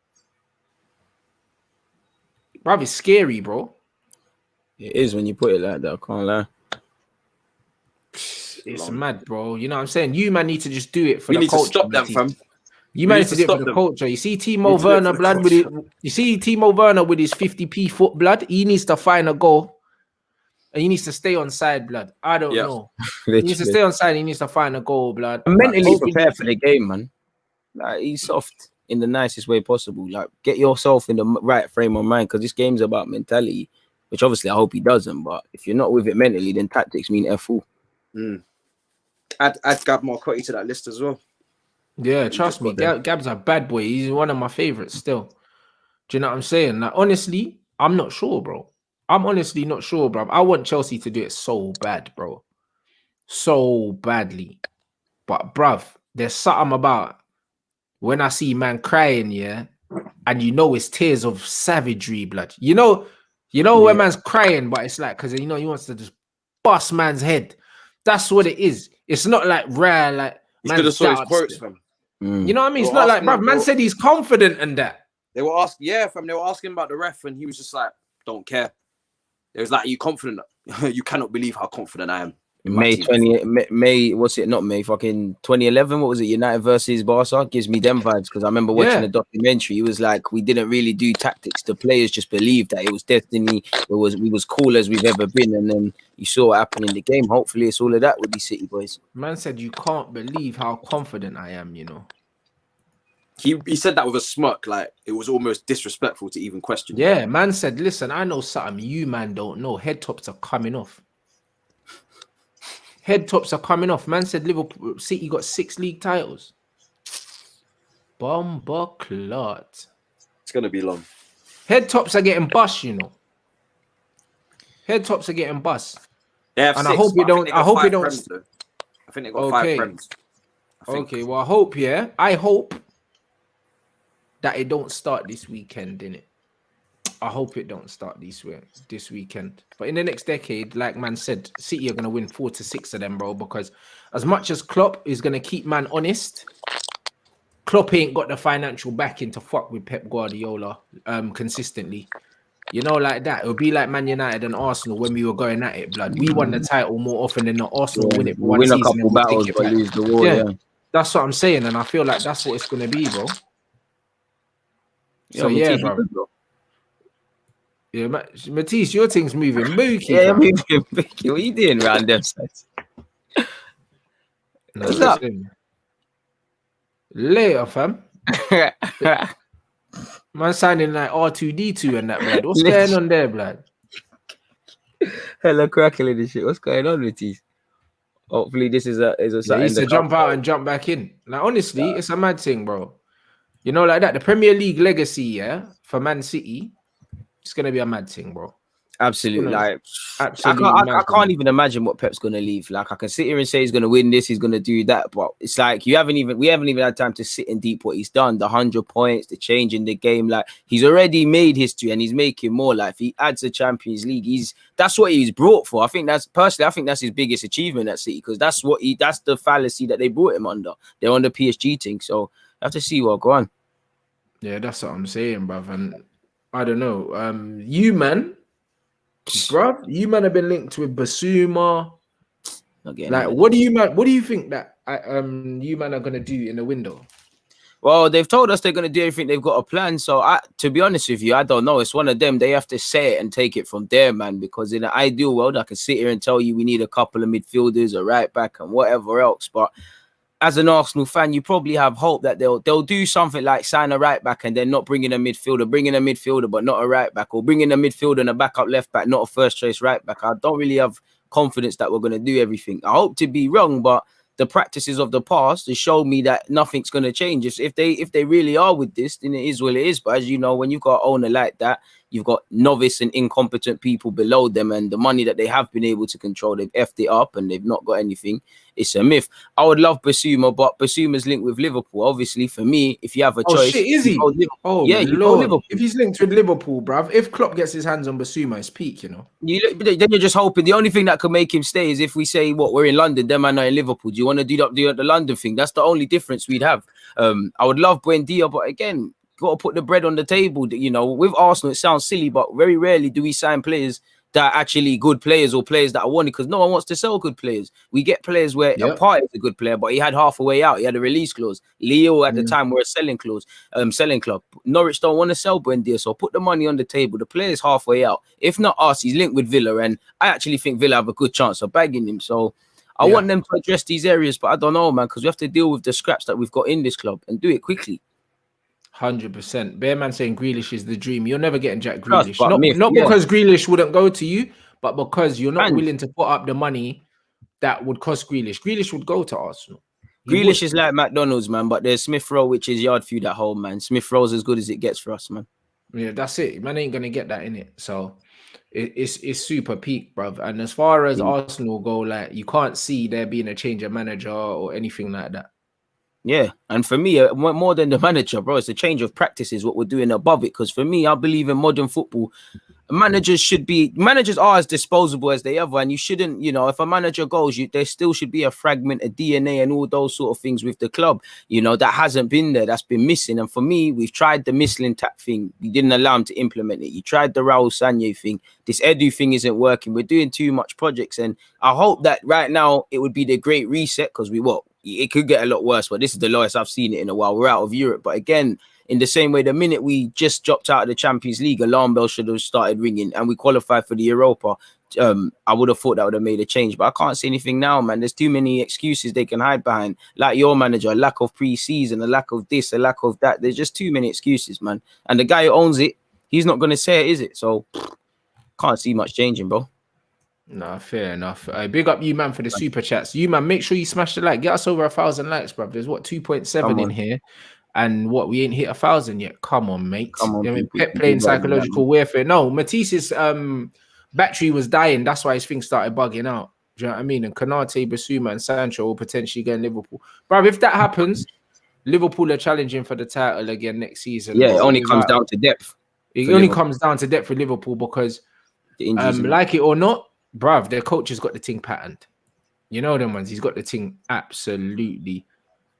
Bro, it's scary, bro. It is when you put it like that. I can't lie. It's mad, bro. You know what I'm saying? You man need to just do it for the culture. We need to stop them, fam. You man need to do it for the culture. You see Timo Werner, blood, with it. You see Timo Werner with his 50p foot, blood. He needs to find a goal. And he needs to stay on side, blood. I don't know. He needs to stay on side. He needs to find a goal, blood. Mentally prepare for the game, man. Like, he's soft in the nicest way possible. Like, get yourself in the right frame of mind, because this game's about mentality, which obviously I hope he doesn't. But if you're not with it mentally, then tactics mean F-all. Add Gab Marcotti to that list as well. Yeah, trust me. Gab's a bad boy. He's one of my favorites still. Do you know what I'm saying? Like, honestly, I'm not sure, bro. I'm honestly not sure, bro. I want Chelsea to do it so bad, bro. So badly. But, bruv, there's something about when I see man crying, yeah, and you know it's tears of savagery, blood. You know when man's crying, but it's like, because, you know, he wants to just bust man's head. That's what it is. It's not like rare, like, you should have saw his quotes, fam. You know what I mean? It's not like, bruv, man said he's confident in that. They were asking, they were asking about the ref, and he was just like, don't care. It was like, are you confident? You cannot believe how confident I am. What's it? Not May, fucking 2011. What was it? United versus Barca gives me them vibes, because I remember watching a documentary. It was like, we didn't really do tactics. The players just believed that it was destiny. We was cool as we've ever been, and then you saw what happened in the game. Hopefully, it's all of that with these City boys. Man said, you can't believe how confident I am. You know. He said that with a smirk, like it was almost disrespectful to even question. Yeah, man said, listen, I know something you man don't know. Head tops are coming off. Head tops are coming off. Man said Liverpool City got 6 league titles. Bomba clot. It's gonna be long. Head tops are getting bust, you know. Head tops are getting bust. They have and 6, I hope you don't. I hope you don't. I think they got 5 friends. Okay, well, I hope that it don't start this weekend, innit? I hope it don't start this weekend. But in the next decade, like man said, City are gonna win 4 to 6 of them, bro. Because as much as Klopp is gonna keep man honest, Klopp ain't got the financial backing to fuck with Pep Guardiola consistently. You know, like that. It would be like Man United and Arsenal when we were going at it, blood. We won the title more often than not. Arsenal win it for We'll one win a season couple and we'll battles, take it but back. lose the war. Yeah. Yeah. That's what I'm saying, and I feel like that's what it's gonna be, bro. So yeah, bro. Yeah, Matisse, your thing's moving. Mookie, Yeah, fam. moving. What are you doing around them sides? No, What's up? Later, fam. Man signing like R2D2 and that, blood. What's going on there, blood? Hella crackling and shit. What's going on with these? Hopefully, this is a Yeah, something. he used to jump out and jump back in. Like, honestly, it's a mad thing, bro. You know, like that. The Premier League legacy, yeah, for Man City, it's gonna be a mad thing, bro. Absolutely, like absolutely. I can't even imagine what Pep's gonna leave. Like I can sit here and say he's gonna win this, he's gonna do that, but it's like we haven't even had time to sit in deep what he's done. The 100 points, the change in the game, like he's already made history and he's making more. Like if he adds the Champions League, that's what he's brought for. I think that's his biggest achievement at City because that's the fallacy that they brought him under. They're on the PSG thing, so I have to see what go on. Yeah, that's what I'm saying, bruv. And I don't know, you man. Bruv, you man have been linked with Basuma. Like, what do you think that you man are gonna do in the window? Well, they've told us they're gonna do everything. They've got a plan. So, to be honest with you, I don't know. It's one of them. They have to say it and take it from there, man. Because in an ideal world, I can sit here and tell you we need a couple of midfielders, a right back, and whatever else. But as an Arsenal fan, you probably have hope that they'll do something like sign a right back and then not bring in a midfielder, but not a right back, or bring in a midfielder and a backup left back, not a first choice right back. I don't really have confidence that we're going to do everything. I hope to be wrong, but the practices of the past has showed me that nothing's going to change. If they really are with this, then it is what it is. But as you know, when you've got an owner like that, you've got novice and incompetent people below them, and the money that they have been able to control, they've effed it up and they've not got anything. It's a myth. I would love Basuma, but Basuma's linked with Liverpool. Obviously, for me, if you have a choice, shit, is he? Oh yeah, you go Liverpool. If he's linked with Liverpool, bruv, if Klopp gets his hands on Basuma, it's peak, you know. Then you're just hoping. The only thing that could make him stay is if we say we're in London, them and I in Liverpool. Do you want to do the London thing? That's the only difference we'd have. I would love Buendia, but again, got to put the bread on the table. You know, with Arsenal, it sounds silly, but very rarely do we sign players that are actually good players or players that are wanted, because no one wants to sell good players. We get players where a part is a good player, but he had half a way out. He had a release clause. Leo at the time were a selling club. Norwich don't want to sell Buendia, so put the money on the table. The player's halfway out. If not us, he's linked with Villa, and I actually think Villa have a good chance of bagging him. So I want them to address these areas, but I don't know, man, because we have to deal with the scraps that we've got in this club and do it quickly. 100%. Bear man saying Grealish is the dream. You're never getting Jack Grealish. Not yeah. Because Grealish wouldn't go to you, but because you're not willing to put up the money that would cost Grealish. Grealish would go to Arsenal. Grealish is like McDonald's, man, but there's Smith Rowe, which is yard food at home, man. Smith Rowe's as good as it gets for us, man. Yeah, that's it. Man ain't gonna get that in it. So it's super peak, bruv. And as far as Arsenal go, like you can't see there being a change of manager or anything like that. Yeah, and for me, more than the manager, bro, it's a change of practices, what we're doing above it. Because for me, I believe in modern football, managers are as disposable as they ever, and you shouldn't, you know, if a manager goes, there still should be a fragment, a DNA, and all those sort of things with the club, you know, that hasn't been there, that's been missing. And for me, we've tried the Michelin tap thing, we didn't allow him to implement it. You tried the Raul Sanye thing, this Edu thing isn't working. We're doing too much projects, and I hope that right now it would be the great reset, because it could get a lot worse, but this is the lowest I've seen it in a while. We're out of Europe, but again, in the same way, the minute we just dropped out of the Champions League, alarm bell should have started ringing, and we qualified for the Europa. I would have thought that would have made a change, but I can't see anything now, man. There's too many excuses they can hide behind, like your manager, a lack of pre-season, a lack of this, a lack of that. There's just too many excuses, man. And the guy who owns it, he's not going to say it, is it? So can't see much changing, bro. Nah, fair enough. Big up you, man, for the super chats. You, man, make sure you smash the like. Get us over 1,000 likes, bro. There's 2.7 in here, and we ain't hit 1,000 yet. Come on, mate. Come on, I mean, Pep playing psychological warfare. No, Matisse's battery was dying. That's why his thing started bugging out. Do you know what I mean? And Konate, Basuma, and Sancho will potentially get in Liverpool, bro. If that happens, Liverpool are challenging for the title again next season. Yeah, it only comes down to depth. It For only Liverpool, comes down to depth for Liverpool because, the injuries. and like it or not, bruv, their coach has got the thing patterned. You know them ones. He's got the thing absolutely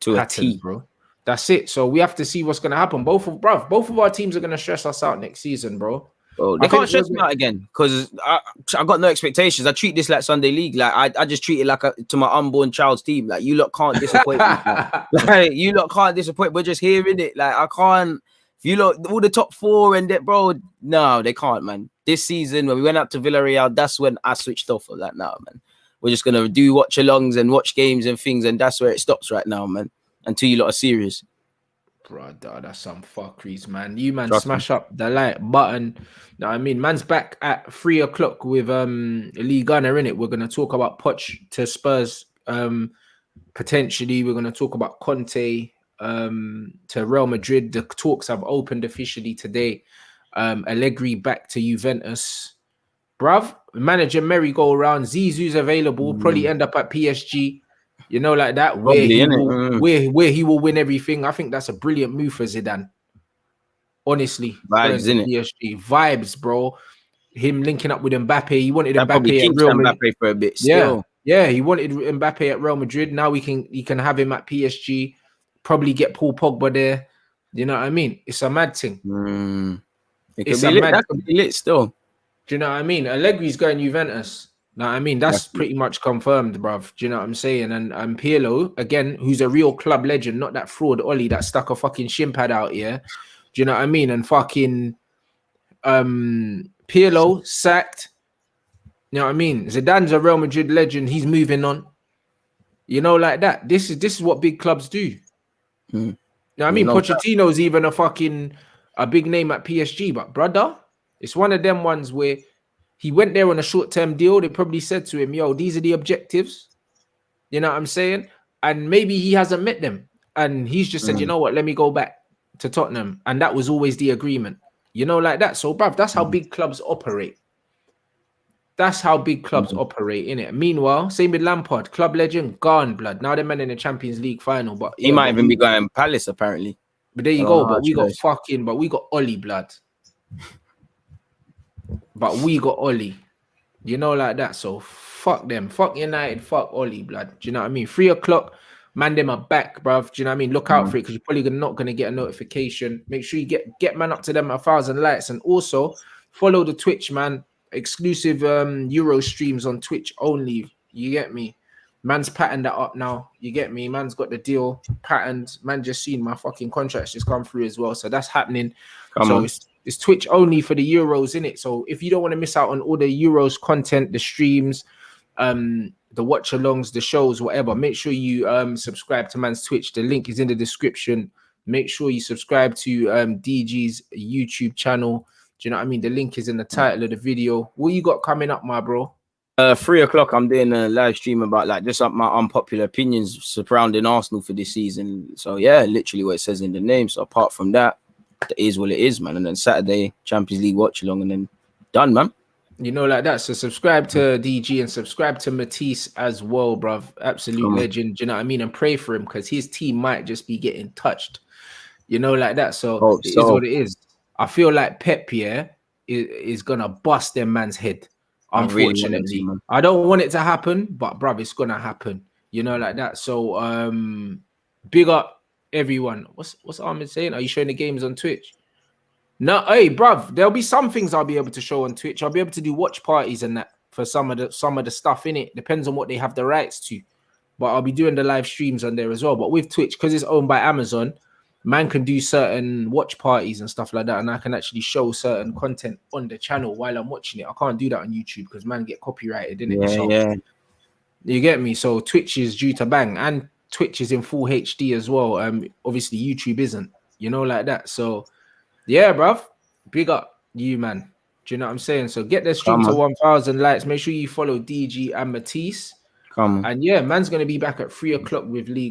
to a patterned, T. bro. That's it. So we have to see what's gonna happen. Both of our teams are gonna stress us out next season, bro. Bro, I they can't think stress me out again because I got no expectations. I treat this like Sunday League. Like I just treat it like to my unborn child's team. Like you lot can't disappoint me. Like you lot can't disappoint. We're just here in it. Like I can't. If you lot all the top four and that, bro, no, they can't, man. This season when we went out to Villarreal, that's when I switched off. I was like, nah, man. We're just gonna do watch-alongs and watch games and things, and that's where it stops right now, man. Until you lot are serious. Brother, that's some fuckeries, man. You man Trust smash up the like button. No, I mean, man's back at 3 o'clock with Lee Gunner in it. We're gonna talk about Poch to Spurs. Potentially, we're gonna talk about Conte to Real Madrid. The talks have opened officially today. Allegri back to Juventus. Bruv, manager merry-go-round. Zizou's available. Probably end up at PSG. You know, like that, where Probably, he innit? will, where he will win everything. I think that's a brilliant move for Zidane. Honestly, going Vibes, to innit? PSG, vibes, bro. Him linking up with Mbappe. He wanted That probably Mbappe at jinxed Real Madrid. Mbappe for a bit. Yeah, Still, yeah. He wanted Mbappe at Real Madrid. Now he can have him at PSG. Probably get Paul Pogba there. You know what I mean? It's a mad thing. it could It's be a lit. mad. That could be lit still. Do you know what I mean? Allegri's going Juventus. Know what I mean? That's pretty much confirmed, bruv. Do you know what I'm saying? And Pirlo, again, who's a real club legend, not that fraud Ollie that stuck a fucking shin pad out here. Do you know what I mean? And fucking Pirlo sacked. You know what I mean? Zidane's a Real Madrid legend. He's moving on. You know, like that. This is what big clubs do. You know what I mean? No, Pochettino's even a big name at PSG, but brother, it's one of them ones where he went there on a short-term deal. They probably said to him, yo, these are the objectives. You know what I'm saying? And maybe he hasn't met them. And he's just said, you know what, let me go back to Tottenham. And that was always the agreement. You know, like that. So, bruv, that's how big clubs operate. That's how big clubs operate, innit? Meanwhile, same with Lampard, club legend, gone, blood. Now they're in the Champions League final. But he might even be going Palace, apparently. But there you go. But we got Ollie, blood. But we got Ollie. You know, like that. So fuck them. Fuck United. Fuck Ollie, blood. Do you know what I mean? 3 o'clock, man, them are back, bruv. Do you know what I mean? Look out for it because you're probably not going to get a notification. Make sure you get man up to them 1,000 likes. And also follow the Twitch, man. Exclusive Euro streams on Twitch only. You get me? Man's patterned that up now. You get me? Man's got the deal patterned. Man just seen my fucking contracts just come through as well. So that's happening. It's Twitch only for the Euros, innit? So if you don't want to miss out on all the Euros content, the streams, the watch-alongs, the shows, whatever, make sure you subscribe to man's Twitch. The link is in the description. Make sure you subscribe to DG's YouTube channel. Do you know what I mean? The link is in the title of the video. What you got coming up, my bro? 3 o'clock, I'm doing a live stream about like just my unpopular opinions surrounding Arsenal for this season. So yeah, literally what it says in the name. So apart from that, it is what it is, man. And then Saturday, Champions League watch along, and then done, man. You know, like that. So subscribe to DG and subscribe to Matisse as well, bruv. Absolute legend. Do you know what I mean? And pray for him because his team might just be getting touched. You know, like that. So it is what it is. I feel like Pep here is gonna bust them man's head. Unfortunately, I don't want it to happen, but bruv, it's gonna happen. You know, like that. So big up everyone. What's Ahmed saying? Are you showing the games on Twitch? No, hey, bruv, there'll be some things I'll be able to show on Twitch. I'll be able to do watch parties and that for some of the stuff in it. Depends on what they have the rights to. But I'll be doing the live streams on there as well. But with Twitch, because it's owned by Amazon, man can do certain watch parties and stuff like that, and I can actually show certain content on the channel while I'm watching it. I can't do that on YouTube because man get copyrighted, innit? Yeah. You get me? So Twitch is due to bang, and Twitch is in full HD as well. Obviously YouTube isn't, you know, like that. So yeah, bruv, big up you, man. Do you know what I'm saying? So get the stream to 1,000 likes. Make sure you follow DG and Matisse. And yeah, man's gonna be back at 3 o'clock with League.